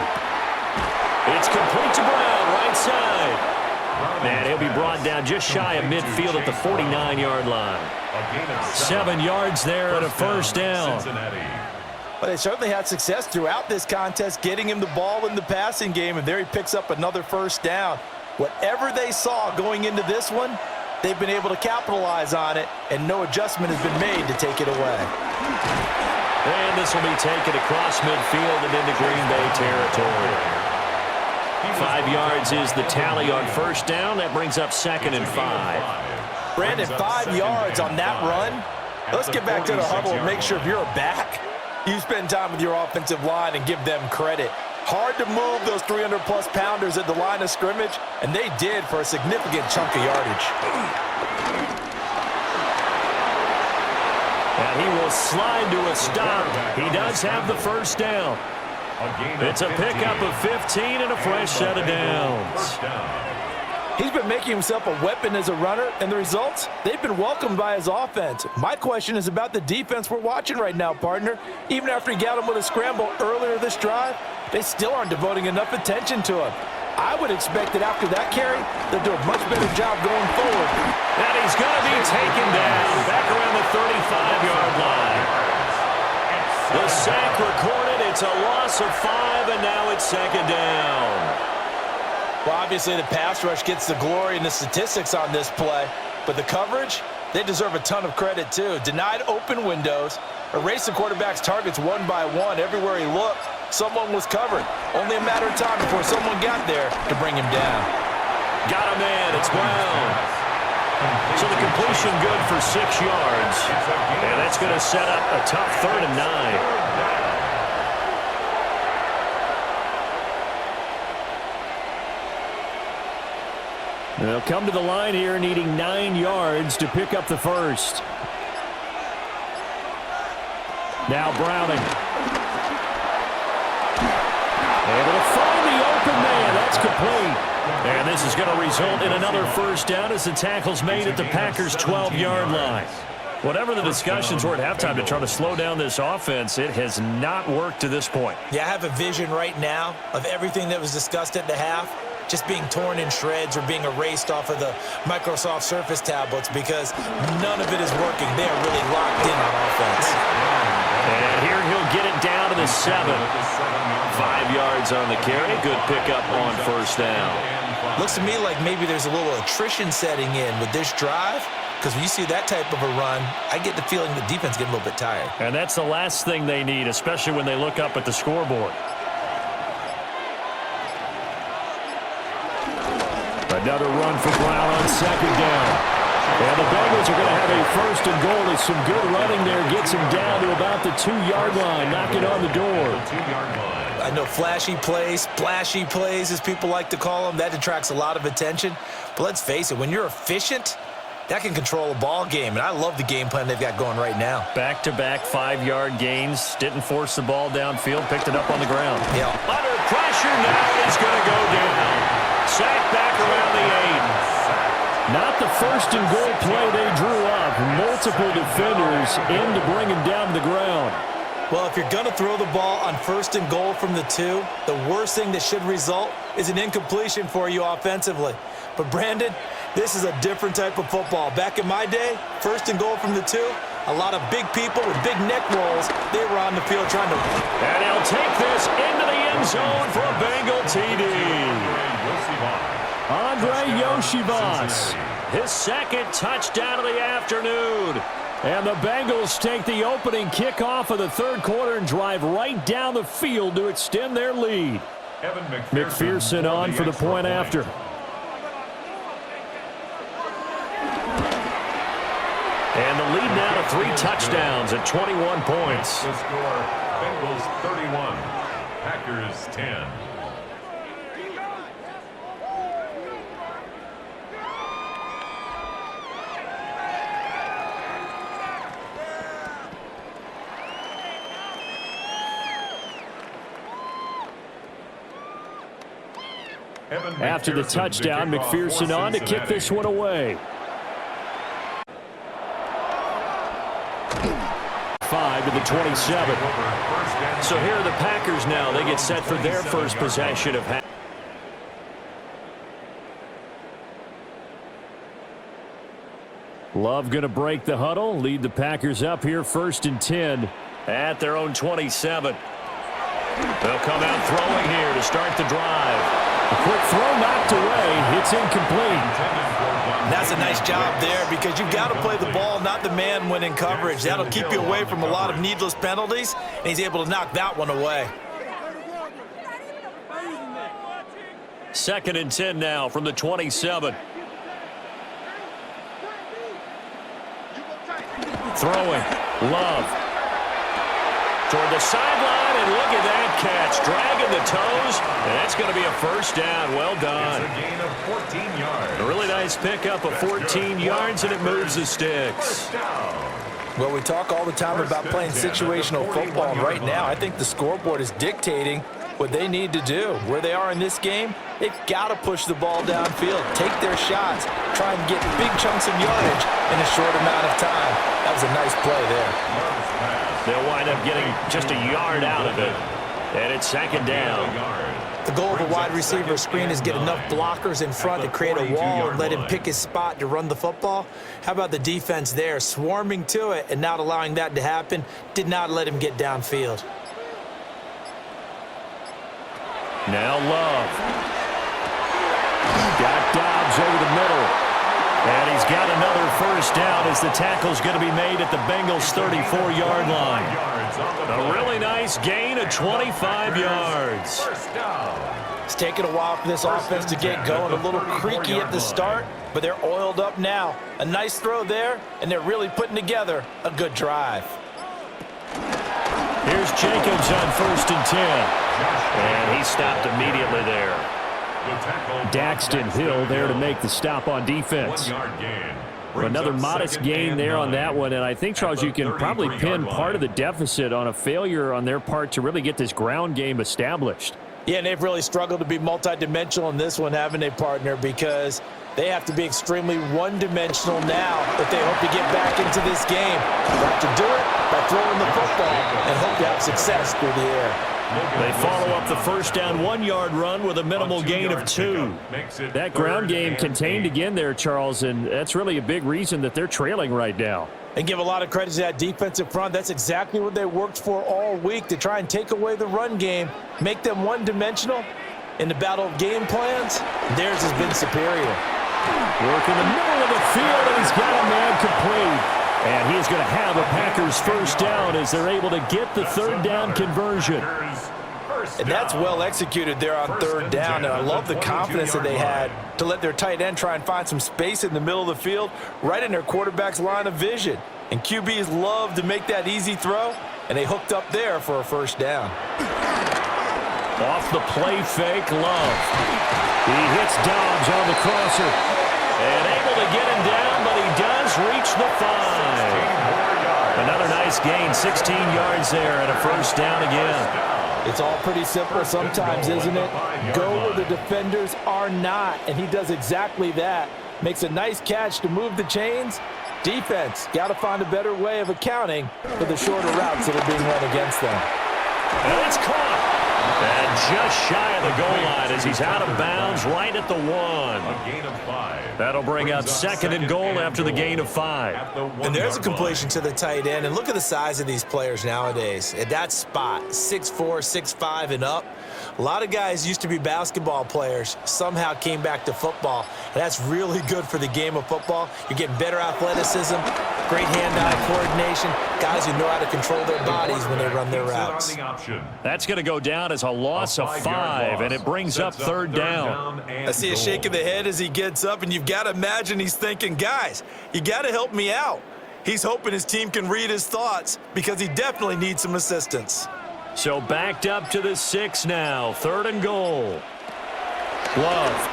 It's complete to Brown, right side. And he'll be brought down just shy of midfield at the 49-yard line. 7 yards there and a first down. Well, they certainly had success throughout this contest, getting him the ball in the passing game, and there he picks up another first down. Whatever they saw going into this one, they've been able to capitalize on it, and no adjustment has been made to take it away. And this will be taken across midfield and into Green Bay territory. 5 yards is the tally on first down. That brings up 2nd and 5. Brandon, 5 yards on that run. Let's get back to the huddle and make sure if you're a back, you spend time with your offensive line and give them credit. Hard to move those 300-plus pounders at the line of scrimmage, and they did for a significant chunk of yardage. And he will slide to a stop. He does have the first down. It's a pickup of 15 and a fresh set of downs. He's been making himself a weapon as a runner, and the results, they've been welcomed by his offense. My question is about the defense we're watching right now, partner. Even after he got him with a scramble earlier this drive, they still aren't devoting enough attention to him. I would expect that after that carry, they'll do a much better job going forward. And he's going to be taken down back around the 35-yard line. The sack recorded. It's a loss of 5, and now it's 2nd down. Well, obviously the pass rush gets the glory and the statistics on this play, but the coverage, they deserve a ton of credit too. Denied open windows, erased the quarterback's targets one by one. Everywhere he looked, someone was covered. Only a matter of time before someone got there to bring him down. Got a man. It's Brown. So the completion good for 6 yards, and that's going to set up a tough 3rd and 9. They'll come to the line here needing 9 yards to pick up the first. Now Browning. Able to find the open man. That's complete. And this is going to result in another first down as the tackle's made at the Packers' 12-yard line. Whatever the discussions were at halftime to try to slow down this offense, it has not worked to this point. Yeah, I have a vision right now of everything that was discussed at the half just being torn in shreds or being erased off of the Microsoft Surface tablets because none of it is working. They are really locked in on offense. And here he'll get it down to the 7. 5 yards on the carry. Good pickup on first down. Looks to me like maybe there's a little attrition setting in with this drive because when you see that type of a run, I get the feeling the defense getting a little bit tired. And that's the last thing they need, especially when they look up at the scoreboard. Another run for Brown on 2nd down. And the Bengals are going to have a 1st and goal as some good running there gets him down to about the 2-yard line, knocking on the door. I know flashy plays, splashy plays, as people like to call them, that attracts a lot of attention. But let's face it, when you're efficient, that can control a ball game. And I love the game plan they've got going right now. Back-to-back 5-yard gains. Didn't force the ball downfield. Picked it up on the ground. Yeah. Under pressure now. He's going to go down. Sacked back around the 8. Not the 1st and goal play they drew up. Multiple defenders in to bring him down to the ground. Well, if you're going to throw the ball on 1st and goal from the 2, the worst thing that should result is an incompletion for you offensively. But, Brandon, this is a different type of football. Back in my day, 1st and goal from the 2, a lot of big people with big neck rolls, they were on the field trying to... And he'll take this into the end zone for a Bengal TD. Andre Yoshivas, his 2nd touchdown of the afternoon. And the Bengals take the opening kickoff of the 3rd quarter and drive right down the field to extend their lead. McPherson on for the point after. And the lead now to 3 touchdowns at 21 points. The score, Bengals 31, Packers 10. After the touchdown, McPherson on to kick this one away. 5 to the 27. So here are the Packers now. They get set for their first possession of half. Love going to break the huddle, lead the Packers up here 1st and 10. At their own 27. They'll come out throwing here to start the drive. A quick throw knocked away. It's incomplete. That's a nice job there because you've got to play the ball, not the man when in coverage. That'll keep you away from a lot of needless penalties, and he's able to knock that one away. 2nd and 10 now from the 27. Throwing. Love. Toward the sideline, and look at that catch. Dragging the toes, and that's going to be a first down. Well done. It's a gain of 14 yards. A really nice pickup of 14 yards, and it moves the sticks. Well, we talk all the time about playing situational football, and right now I think the scoreboard is dictating what they need to do. Where they are in this game, they've got to push the ball downfield, take their shots, try and get big chunks of yardage in a short amount of time. That was a nice play there. They'll wind up getting just a yard out of it, and it's 2nd down. The goal of a wide receiver screen is get enough blockers in front to create a wall and let him pick his spot to run the football. How about the defense there, swarming to it and not allowing that to happen, did not let him get downfield. Now Love. Got Dobbs over the middle. And he's got another first down as the tackle's going to be made at the Bengals' 34-yard line. A really nice gain of 25 yards. It's taken a while for this offense to get going. A little creaky at the start, but they're oiled up now. A nice throw there, and they're really putting together a good drive. Here's Jacobs on 1st and 10. And he stopped immediately there. Daxton Hill there to make the stop on defense. Another modest gain there on that one, and I think, Charles, you can probably pin part of the deficit on a failure on their part to really get this ground game established. Yeah, and they've really struggled to be multidimensional in this one, haven't they, partner? Because they have to be extremely one-dimensional now if they hope to get back into this game. They have to do it by throwing the football and hope to have success through the air. They follow up the first down 1-yard run with a minimal gain of 2. That ground game contained again there, Charles, and that's really a big reason that they're trailing right now. And give a lot of credit to that defensive front. That's exactly what they worked for all week, to try and take away the run game, make them one-dimensional. In the battle of game plans, theirs has been superior. Work in the middle of the field, and he's got a man complete. And he's going to have a Packers first down as they're able to get the 3rd down conversion. And that's well executed there on 3rd down, and I love the confidence that they had to let their tight end try and find some space in the middle of the field, right in their quarterback's line of vision. And QBs love to make that easy throw, and they hooked up there for a first down. Off the play fake, Love. He hits Dobbs on the crosser. And able to get him down, but he does reach the 5. Another nice gain, 16 yards there, and a first down again. It's all pretty simple sometimes, isn't it? Go where the defenders are not, and he does exactly that. Makes a nice catch to move the chains. Defense, got to find a better way of accounting for the shorter routes that are being run against them. And it's caught. And just shy of the goal line as he's out of bounds right at the 1. A gain of 5. That'll bring up 2nd and goal after the gain of 5. And there's a completion to the tight end. And look at the size of these players nowadays. At that spot, 6'4", 6'5", and up. A lot of guys used to be basketball players, somehow came back to football. And that's really good for the game of football. You're getting better athleticism, great hand-eye coordination, guys who know how to control their bodies when they run their routes. That's going to go down as a loss of 5, and it brings up 3rd down. I see a shake of the head as he gets up, and you've got to imagine he's thinking, guys, you got to help me out. He's hoping his team can read his thoughts because he definitely needs some assistance. So backed up to the 6 now, 3rd and goal. Love.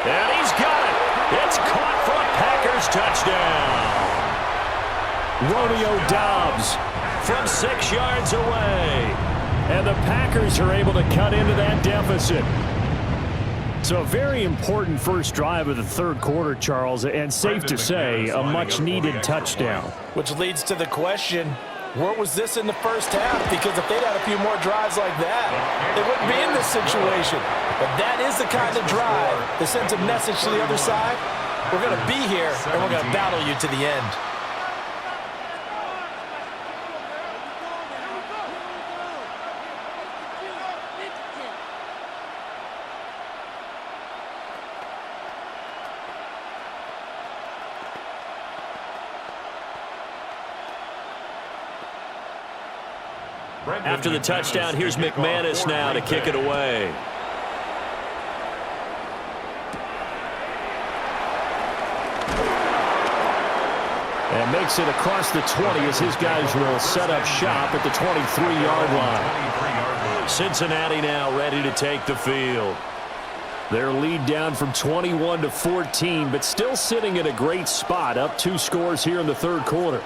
And he's got it. It's caught for a Packers touchdown. Romeo Dobbs From 6 yards away. And the Packers are able to cut into that deficit. So a very important first drive of the third quarter, Charles, and safe to say, a much-needed touchdown. Which leads to the question, where was this in the first half? Because if they'd had a few more drives like that, they wouldn't be in this situation. But that is the kind of drive that sends a message to the other side. We're going to be here, and we're going to battle you to the end. After the touchdown, here's McManus now to kick it away. And makes it across the 20 as his guys will set up shop at the 23-yard line. Cincinnati now ready to take the field. Their lead down from 21 to 14, but still sitting in a great spot, up 2 scores here in the third quarter.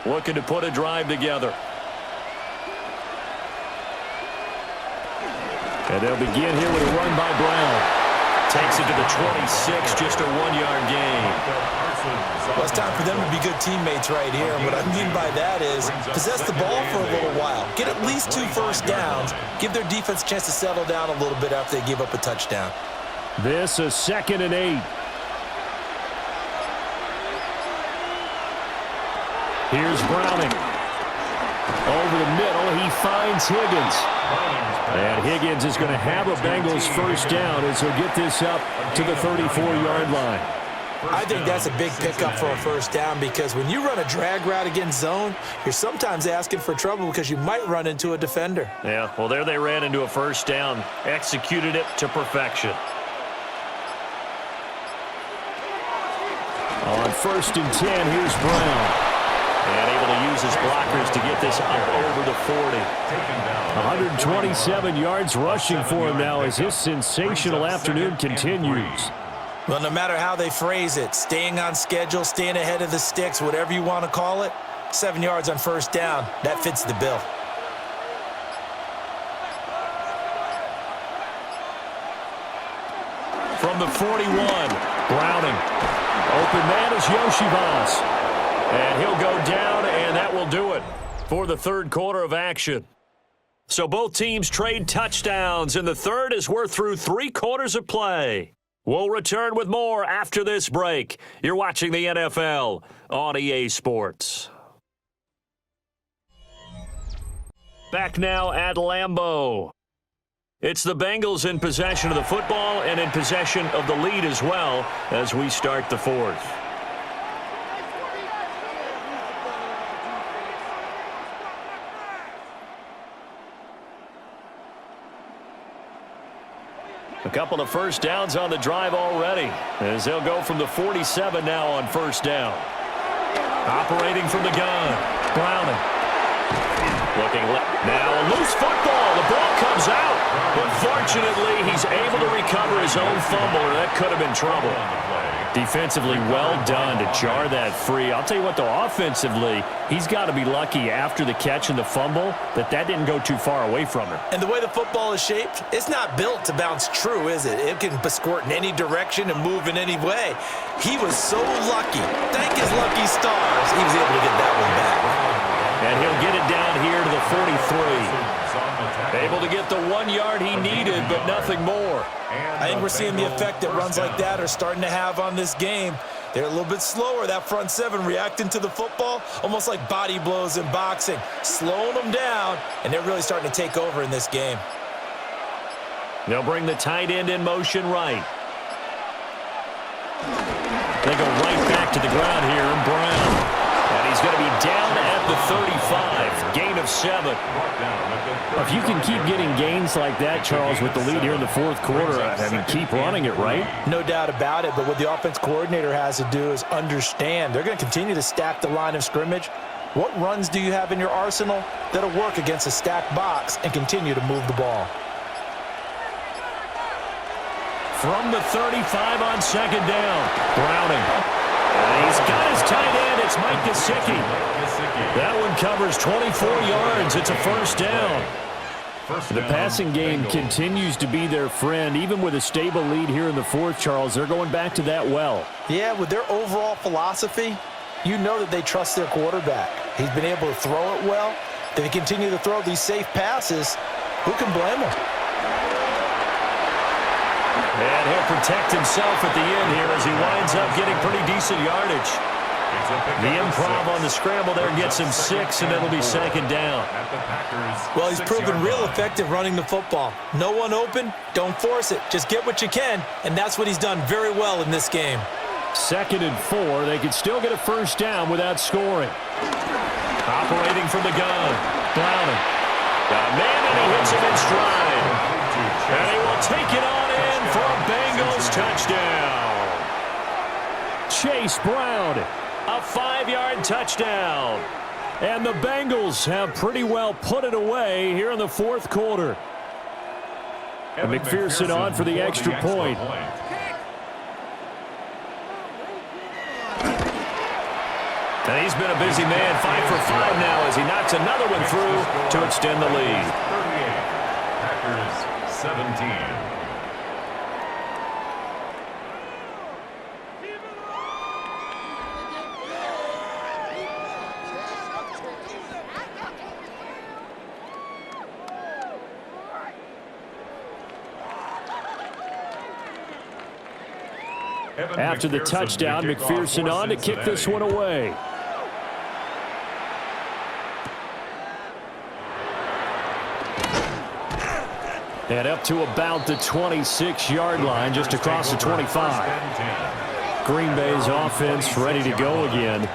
Looking to put a drive together. And they'll begin here with a run by Brown. Takes it to the 26, just a 1-yard gain. Well, it's time for them to be good teammates right here. And what I mean by that is possess the ball for a little while. Get at least 2 first downs. Give their defense a chance to settle down a little bit after they give up a touchdown. This is 2nd and 8. Here's Browning. Over the middle, he finds Higgins. And Higgins is going to have a Bengals first down as he'll get this up to the 34-yard line. I think that's a big pickup for a first down because when you run a drag route against zone, you're sometimes asking for trouble because you might run into a defender. Yeah, well, there they ran into a first down, executed it to perfection. On 1st and 10, here's Brown. And able to use his blockers to get this up over the 40. 127 yards rushing for him now as his sensational afternoon continues. Well, no matter how they phrase it, staying on schedule, staying ahead of the sticks, whatever you want to call it, 7 yards on first down, that fits the bill. From the 41, Browning. Open man is Yoshivas. And he'll go down, and that will do it for the third quarter of action. So both teams trade touchdowns in the third as we're through 3 quarters of play. We'll return with more after this break. You're watching the NFL on EA Sports. Back now at Lambeau. It's the Bengals in possession of the football and in possession of the lead as well as we start the fourth. A couple of first downs on the drive already as they'll go from the 47 now on first down. Operating from the gun, Browning. Looking left. Now a loose football. The ball comes out. But fortunately, he's able to recover his own fumble, or that could have been trouble. Defensively well done to jar that free. I'll tell you what, though, offensively, he's got to be lucky after the catch and the fumble that didn't go too far away from him. And the way the football is shaped, it's not built to bounce true, is it? It can squirt in any direction and move in any way. He was so lucky. Thank his lucky stars, he was able to get that one back. And he'll get it down here to the 43. Able to get the 1 yard he needed, but nothing more. I think we're seeing the effect that runs like that are starting to have on this game. They're a little bit slower, that front seven, reacting to the football, almost like body blows in boxing, slowing them down, and they're really starting to take over in this game. They'll bring the tight end in motion right. They go right back to the ground here, and Brown. And he's going to be down at the 35, gain of 7. If you can keep getting gains like that, Charles, with the lead here in the fourth quarter, I mean, keep running it, right? No doubt about it, but what the offense coordinator has to do is understand. They're going to continue to stack the line of scrimmage. What runs do you have in your arsenal that'll work against a stacked box and continue to move the ball? From the 35 on second down, Browning. He's got his tight end. It's Mike Gesicki. That one covers 24 yards. It's a first down. The passing game continues to be their friend. Even with a stable lead here in the fourth, Charles, they're going back to that well. Yeah, with their overall philosophy, you know that they trust their quarterback. He's been able to throw it well. If they continue to throw these safe passes, who can blame them? And he'll protect himself at the end here as he winds up getting pretty decent yardage. The improv on the scramble there gets him 6, and it'll be second down. Well, he's proven real effective running the football. No one open, don't force it. Just get what you can, and that's what he's done very well in this game. 2nd and 4. They could still get a first down without scoring. Operating from the gun. Browning. Got a man, and he hits him in stride. And he will take it on in for a Bengals touchdown. Chase Brown, a 5-yard touchdown. And the Bengals have pretty well put it away here in the fourth quarter. And McPherson on for the extra point. And he's been a busy man, 5 for 5 now as he knocks another one through to extend the lead. 38, Packers 17. After the touchdown, McPherson on to kick this one away. And up to about the 26-yard line, just across the 25. Green Bay's offense ready to go again.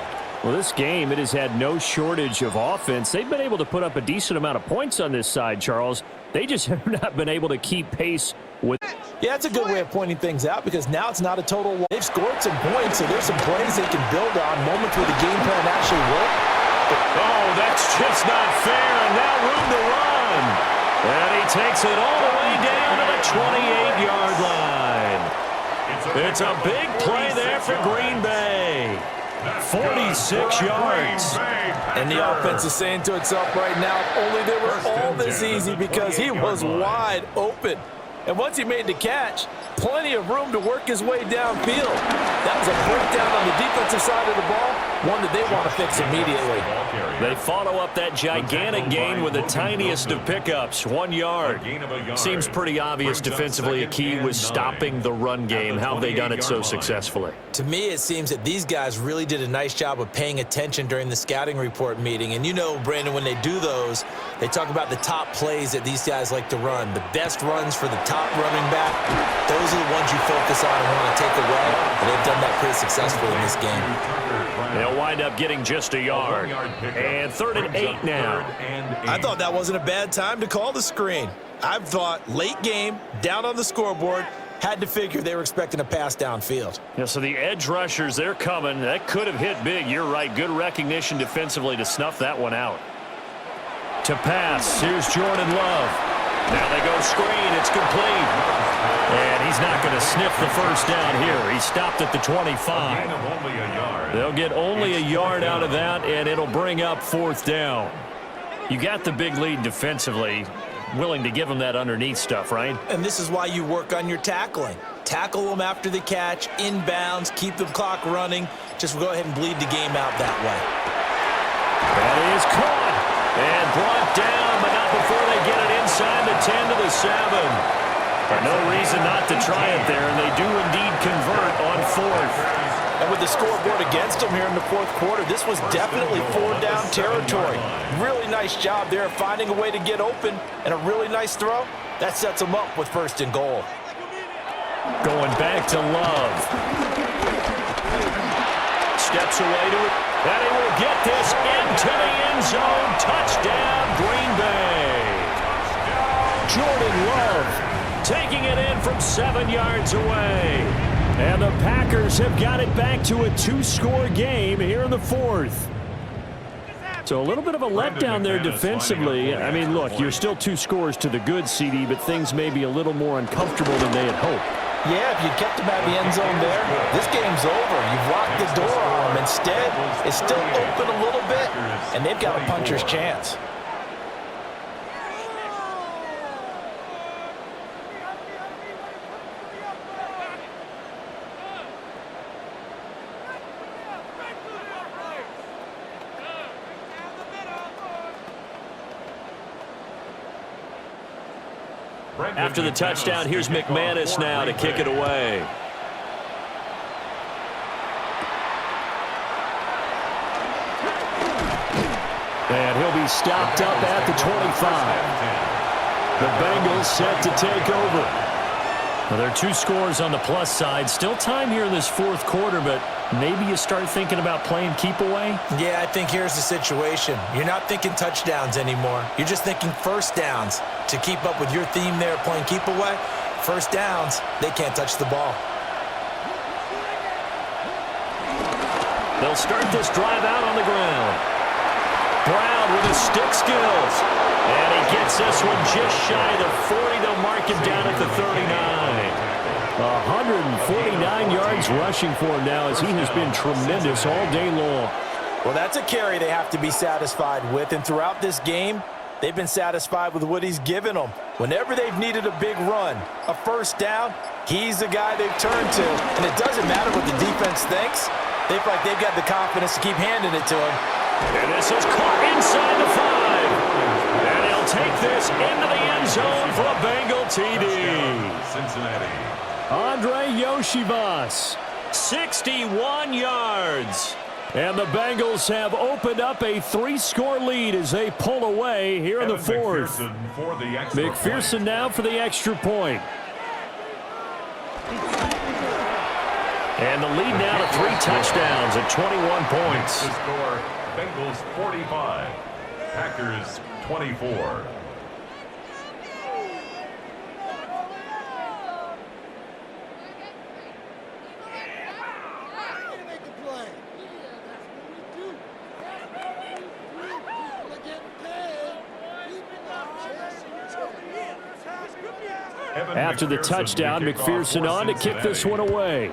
Well, this game, it has had no shortage of offense. They've been able to put up a decent amount of points on this side, Charles. They just have not been able to keep pace with... Yeah, that's a good way of pointing things out because now it's not a total loss. They've scored some points, so there's some plays they can build on, moments where the game plan actually worked. Oh, that's just not fair, and now room to run. And he takes it all the way down to the 28-yard line. It's a big play there for Green Bay. 46 yards. And the offense is saying to itself right now, if only they were all this easy because he was wide open. And once he made the catch, plenty of room to work his way downfield. That was a breakdown on the defensive side of the ball, one that they want to fix immediately. They follow up that gigantic gain with the tiniest of pickups, 1 yard. Seems pretty obvious defensively a key was stopping the run game. How have they done it so successfully? To me, it seems that these guys really did a nice job of paying attention during the scouting report meeting. And you know, Brandon, when they do those, they talk about the top plays that these guys like to run. The best runs for the top running back, those are the ones you focus on and want to take away. And they've done that pretty successfully in this game. They'll wind up getting just a yard. And 3rd and 8 now. I thought that wasn't a bad time to call the screen. I thought late game, down on the scoreboard, had to figure they were expecting a pass downfield. Yeah, so the edge rushers, they're coming. That could have hit big. You're right. Good recognition defensively to snuff that one out. To pass, here's Jordan Love. Now they go screen. It's complete. And he's not going to sniff the first down here. He stopped at the 25. They'll get only a yard out of that, and it'll bring up 4th down. You got the big lead defensively. Willing to give them that underneath stuff, right? And this is why you work on your tackling. Tackle them after the catch, inbounds, keep the clock running. Just go ahead and bleed the game out that way. That is caught and brought down, but not before they get it inside the 10 to the 7. But no reason not to try it there, and they do indeed convert on 4th. And with the scoreboard against them here in the fourth quarter, this was definitely 4-down territory. Really nice job there finding a way to get open and a really nice throw. That sets them up with 1st and goal. Going back to Love. Steps away to it. And he will get this into the end zone. Touchdown, Green Bay. Jordan Love taking it in from 7 yards away. And the Packers have got it back to a 2-score game here in the 4th. So a little bit of a letdown there defensively. I mean, look, you're still 2 scores to the good, CD, but things may be a little more uncomfortable than they had hoped. Yeah, if you kept them at the end zone there, this game's over. You've locked the door on them. Instead, it's still open a little bit, and they've got a puncher's chance. After the touchdown, here's McManus now to kick it away. And he'll be stopped up at the 25. The Bengals set to take over. Well, there are 2 scores on the plus side. Still time here in this fourth quarter, but maybe you start thinking about playing keep away? Yeah, I think here's the situation. You're not thinking touchdowns anymore. You're just thinking first downs. To keep up with your theme there, playing keep away, first downs, they can't touch the ball. They'll start this drive out on the ground. Brown with his stick skills. And he gets this one just shy of the 40. They'll mark him down at the 39. 149 yards rushing for him now as he has been tremendous all day long. Well, that's a carry they have to be satisfied with. And throughout this game, they've been satisfied with what he's given them. Whenever they've needed a big run, a first down, he's the guy they've turned to. And it doesn't matter what the defense thinks. They feel like they've got the confidence to keep handing it to him. And this is caught inside the 5. And he'll take this into the end zone for a Bengal TD. Cincinnati. Andre Yoshivas. 61 yards. And the Bengals have opened up a 3-score lead as they pull away here in the fourth. McPherson now for the extra point. And the lead now to 3 touchdowns at 21 points. The score, Bengals 45, Packers 24. After the touchdown, McPherson on to kick this one away.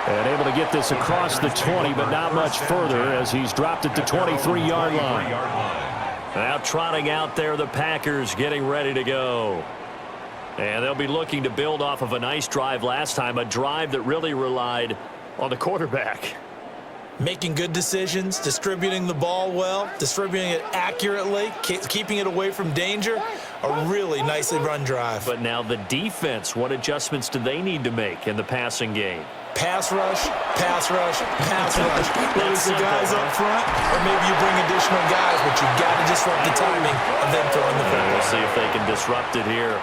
And able to get this across the 20, but not much further as he's dropped at the 23-yard line. Now trotting out there, the Packers getting ready to go. And they'll be looking to build off of a nice drive last time, a drive that really relied on the quarterback. Making good decisions, distributing the ball well, distributing it accurately, keeping it away from danger. A really nicely run drive. But now the defense, what adjustments do they need to make in the passing game? Pass rush, pass rush, pass rush. Whether it's the guys up front or maybe you bring additional guys, but you got to disrupt the timing of them throwing the football. We'll see if they can disrupt it here.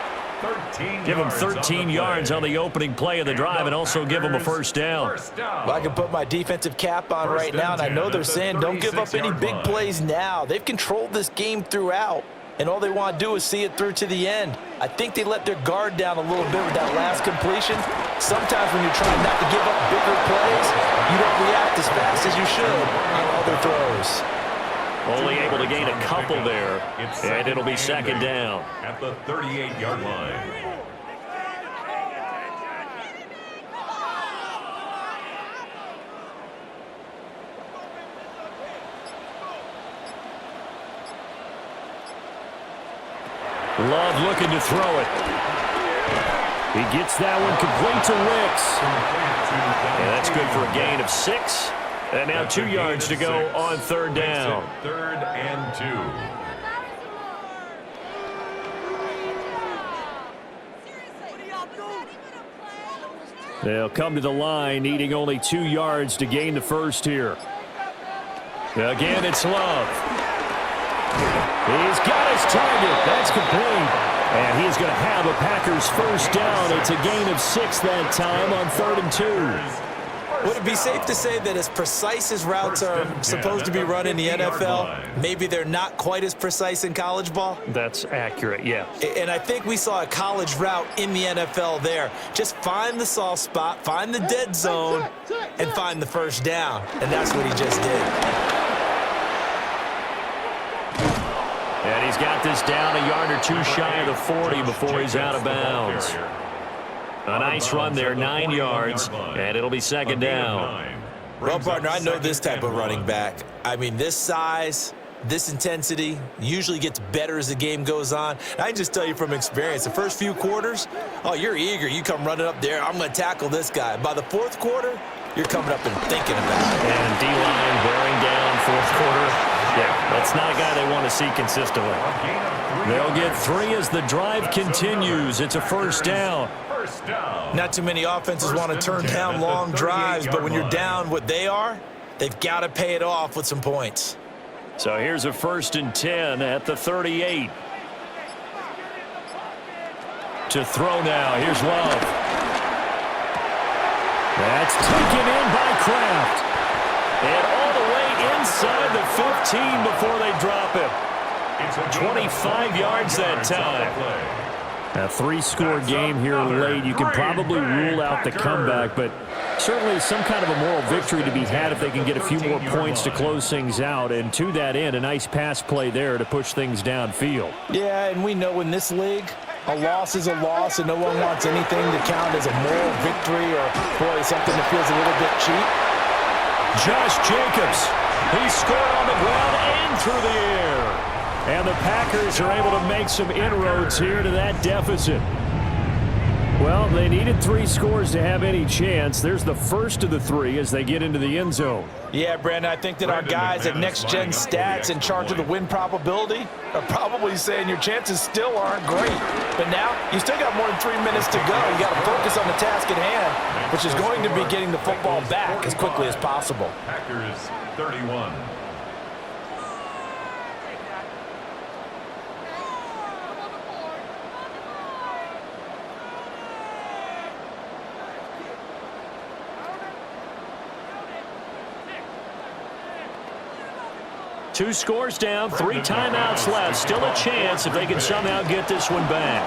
Give them 13 yards on the opening play of the drive and also give them a first down. Well, I can put my defensive cap on right now, and I know they're saying don't give up any big plays now. They've controlled this game throughout, and all they want to do is see it through to the end. I think they let their guard down a little bit with that last completion. Sometimes when you're trying not to give up bigger plays, you don't react as fast as you should on other throws. Only able to gain a couple there, and it'll be second down. At the 38-yard line. Love looking to throw it. He gets that one complete to Wicks. And that's good for a gain of 6. And now 2 yards to go on third down. 3rd and 2. They'll come to the line, needing only 2 yards to gain the first here. Again, it's Love. He's got his target. That's complete. And he's going to have a Packers first down. It's a gain of 6 that time on 3rd and 2. Would it be safe to say that as precise as routes are supposed to be run in the NFL, maybe they're not quite as precise in college ball? That's accurate, yeah. And I think we saw a college route in the NFL there. Just find the soft spot, find the dead zone, and find the first down. And that's what he just did. And he's got this down a yard or 2 shy of the 40 before he's out of bounds. A nice run there, 9 yards, and it'll be second down. Well, partner, I know this type of running back. I mean, this size, this intensity usually gets better as the game goes on. And I can just tell you from experience, the first few quarters, oh, you're eager. You come running up there, I'm going to tackle this guy. By the fourth quarter, you're coming up and thinking about it. And D-line bearing down fourth quarter. Yeah, that's not a guy they want to see consistently. They'll get 3 as the drive continues. It's a first down. Not too many offenses want to turn down long drives, but when you're down what they are, they've got to pay it off with some points. So here's a 1st and 10 at the 38. To throw now. Here's Love. That's taken in by Kraft. And all the way inside the 15 before they drop him. 25 yards that time. A 3-score game here late. You can probably rule out the comeback, but certainly some kind of a moral victory to be had if they can get a few more points to close things out. And to that end, a nice pass play there to push things downfield. Yeah, and we know in this league, a loss is a loss, and no one wants anything to count as a moral victory or, boy, something that feels a little bit cheap. Josh Jacobs, he scored on the ground and through the air. And the Packers are able to make some inroads here to that deficit. Well, they needed 3 scores to have any chance. There's the first of the 3 as they get into the end zone. Yeah, Brandon, I think that our guys at Next Gen Stats in charge of the win probability are probably saying your chances still aren't great. But now, you still got more than 3 minutes to go. You got to focus on the task at hand, which is going to be getting the football back as quickly as possible. Packers 31. Two scores down, 3 timeouts left. Still a chance if they can somehow get this one back.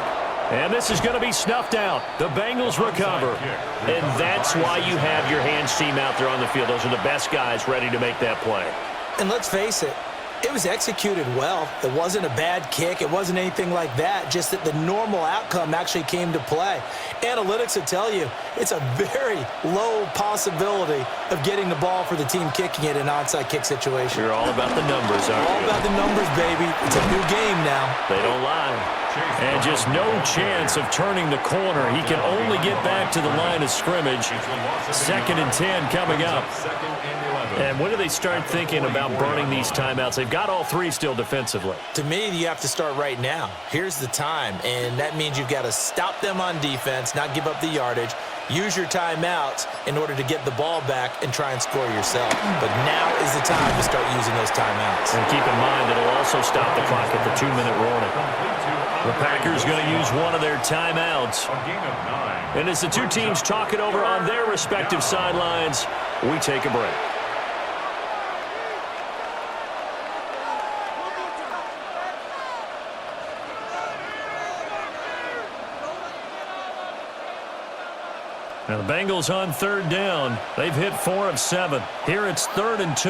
And this is going to be snuffed out. The Bengals recover. And that's why you have your hands team out there on the field. Those are the best guys ready to make that play. And let's face it, it was executed well. It wasn't a bad kick. It wasn't anything like that, just that the normal outcome actually came to play. Analytics will tell you it's a very low possibility of getting the ball for the team kicking it in an onside kick situation. You're all about the numbers, aren't you? All about the numbers, baby. It's a new game now. They don't lie. And just no chance of turning the corner. He can only get back to the line of scrimmage. 2nd and 10 coming up. And when do they start thinking about burning these timeouts? They've got all 3 still defensively. To me, you have to start right now. Here's the time, and that means you've got to stop them on defense, not give up the yardage, use your timeouts in order to get the ball back and try and score yourself. But now is the time to start using those timeouts. And keep in mind, it'll also stop the clock at the 2-minute warning. The Packers going to use one of their timeouts. And as the 2 teams talk it over on their respective sidelines, we take a break. Now the Bengals on 3rd down. They've hit 4 of 7. Here it's 3rd and 2.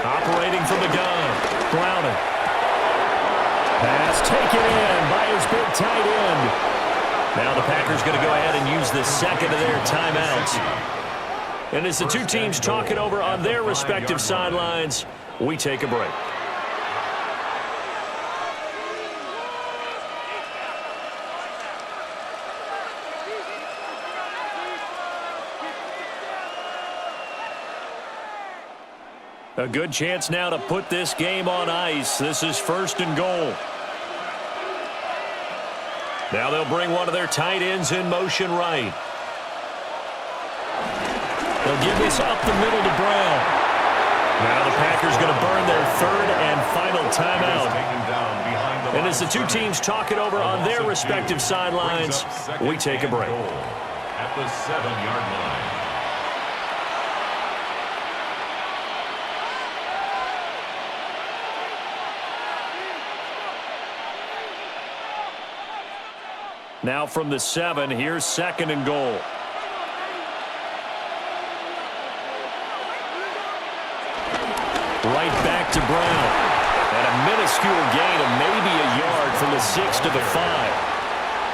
Operating from the gun. Browning. Pass taken in by his big tight end. Now the Packers going to go ahead and use the second of their timeouts. And as the 2 teams talk it over on their respective sidelines, we take a break. A good chance now to put this game on ice. This is 1st and goal. Now they'll bring one of their tight ends in motion right. They'll give this up the middle to Brown. Now the Packers going to burn their 3rd and final timeout. And as the 2 teams talk it over on their respective sidelines, we take a break. At the 7-yard line. Now from the 7, here's 2nd and goal. Right back to Brown. And a minuscule gain of maybe a yard from the 6 to the 5.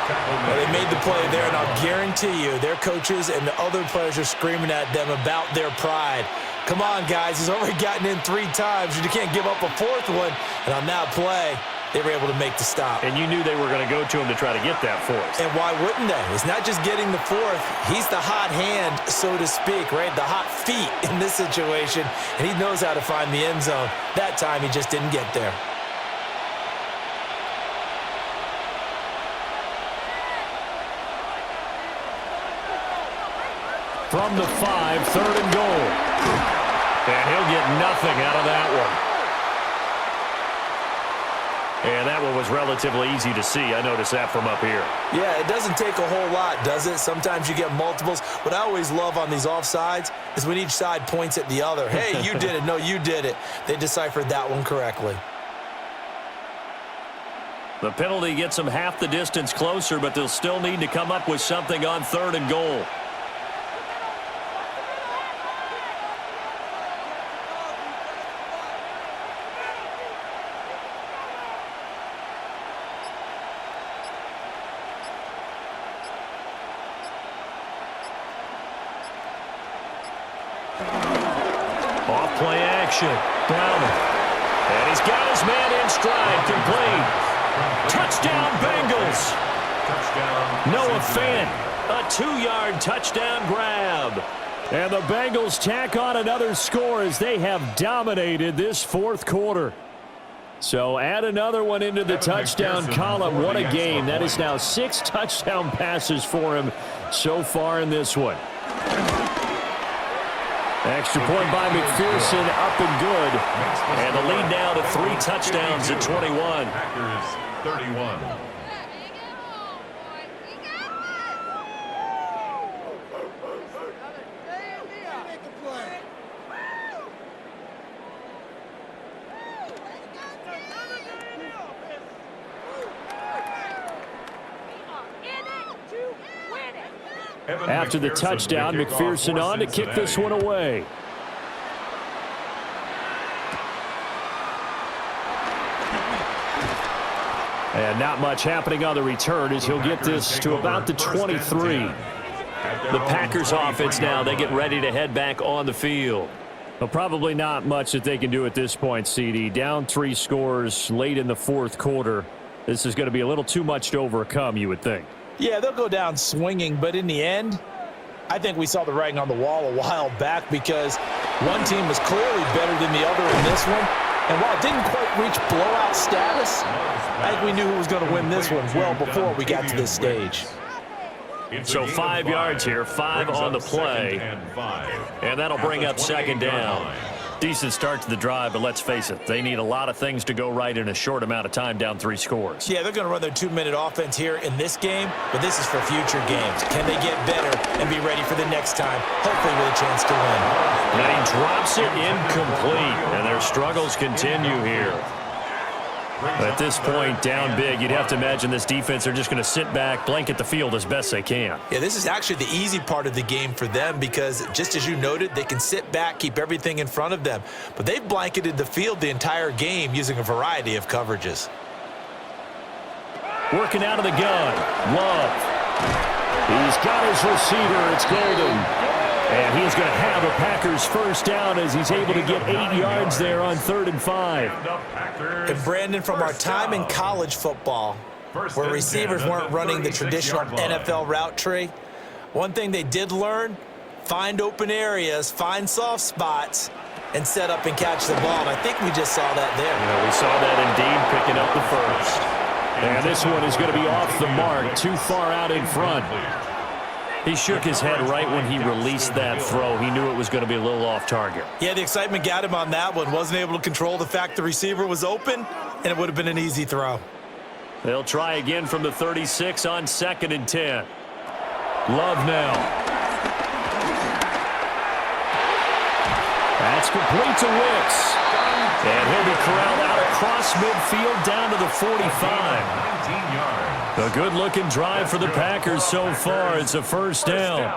Well, they made the play there, and I'll guarantee you their coaches and the other players are screaming at them about their pride. Come on, guys. He's already gotten in 3 times. You can't give up a 4th one. And on that play, they were able to make the stop. And you knew they were going to go to him to try to get that fourth. And why wouldn't they? It's not just getting the fourth. He's the hot hand, so to speak, right? The hot feet in this situation, and he knows how to find the end zone. That time, he just didn't get there. From the 5, 3rd and goal. And he'll get nothing out of that one. And that one was relatively easy to see. I noticed that from up here. Yeah, it doesn't take a whole lot, does it? Sometimes you get multiples. What I always love on these offsides is when each side points at the other. Hey, you did it. No, you did it. They deciphered that one correctly. The penalty gets them half the distance closer, but they'll still need to come up with something on 3rd and goal. Off-play action. Browner. And he's got his man in stride. Complete. Touchdown, Bengals. Touchdown. Noah Fant. A 2-yard touchdown grab. And the Bengals tack on another score as they have dominated this 4th quarter. So add another one into the touchdown column. What a game. That is now 6 touchdown passes for him so far in this one. Extra point by McPherson, up and good. And the lead now to 3 touchdowns at 21. Packers 31. After the touchdown, McPherson on to kick this one away. And not much happening on the return as he'll get this to about the 23. The Packers offense now, they get ready to head back on the field. Well, probably not much that they can do at this point, CD. Down 3 scores late in the 4th quarter. This is going to be a little too much to overcome, you would think. Yeah, they'll go down swinging, but in the end, I think we saw the writing on the wall a while back because one team was clearly better than the other in this one. And while it didn't quite reach blowout status, I think we knew who was going to win this one well before we got to this stage. So 5 yards here, 5 on the play. And that'll bring up 2nd down. Decent start to the drive, but let's face it, they need a lot of things to go right in a short amount of time, down 3 scores. Yeah, they're going to run their 2-minute offense here in this game, but this is for future games. Can they get better and be ready for the next time, hopefully with a chance to win? And he drops it incomplete, and their struggles continue here. At this point, down big, you'd have to imagine this defense are just going to sit back, blanket the field as best they can. Yeah, this is actually the easy part of the game for them because, just as you noted, they can sit back, keep everything in front of them. But they've blanketed the field the entire game using a variety of coverages. Working out of the gun. Love. He's got his receiver. It's Golden. And he's going to have a Packers first down as he's able to get 8 yards there on 3rd and 5. And Brandon, from our time in college football, where receivers weren't running the traditional NFL route tree, one thing they did learn, find open areas, find soft spots, and set up and catch the ball. And I think we just saw that there. Yeah, we saw that indeed, picking up the first. And this one is going to be off the mark, too far out in front. He shook his head right when he released that throw. He knew it was going to be a little off target. Yeah, the excitement got him on that one. Wasn't able to control the fact the receiver was open, and it would have been an easy throw. They'll try again from the 36 on 2nd and 10. Love now. That's complete to Wicks. And he'll be corralled out across midfield down to the 45. 19 yards. A good-looking drive for the Packers so far. It's a first down.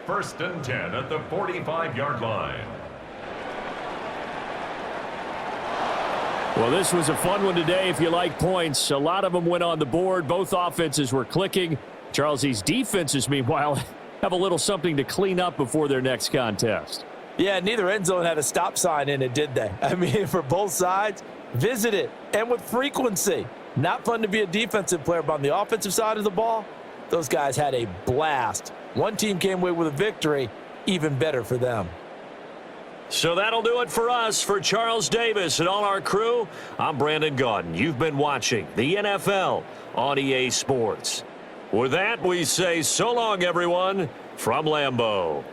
1st and 10 at the 45-yard line. Well, this was a fun one today if you like points. A lot of them went on the board. Both offenses were clicking. Charles, these defenses, meanwhile, have a little something to clean up before their next contest. Yeah, neither end zone had a stop sign in it, did they? I mean, for both sides, Visit it, and with frequency. Not fun to be a defensive player, but on the offensive side of the ball, those guys had a blast. One team came away with a victory, even better for them. So that'll do it for us. For Charles Davis and all our crew, I'm Brandon Gaudin. You've been watching the NFL on EA Sports. With that, we say so long, everyone, from Lambeau.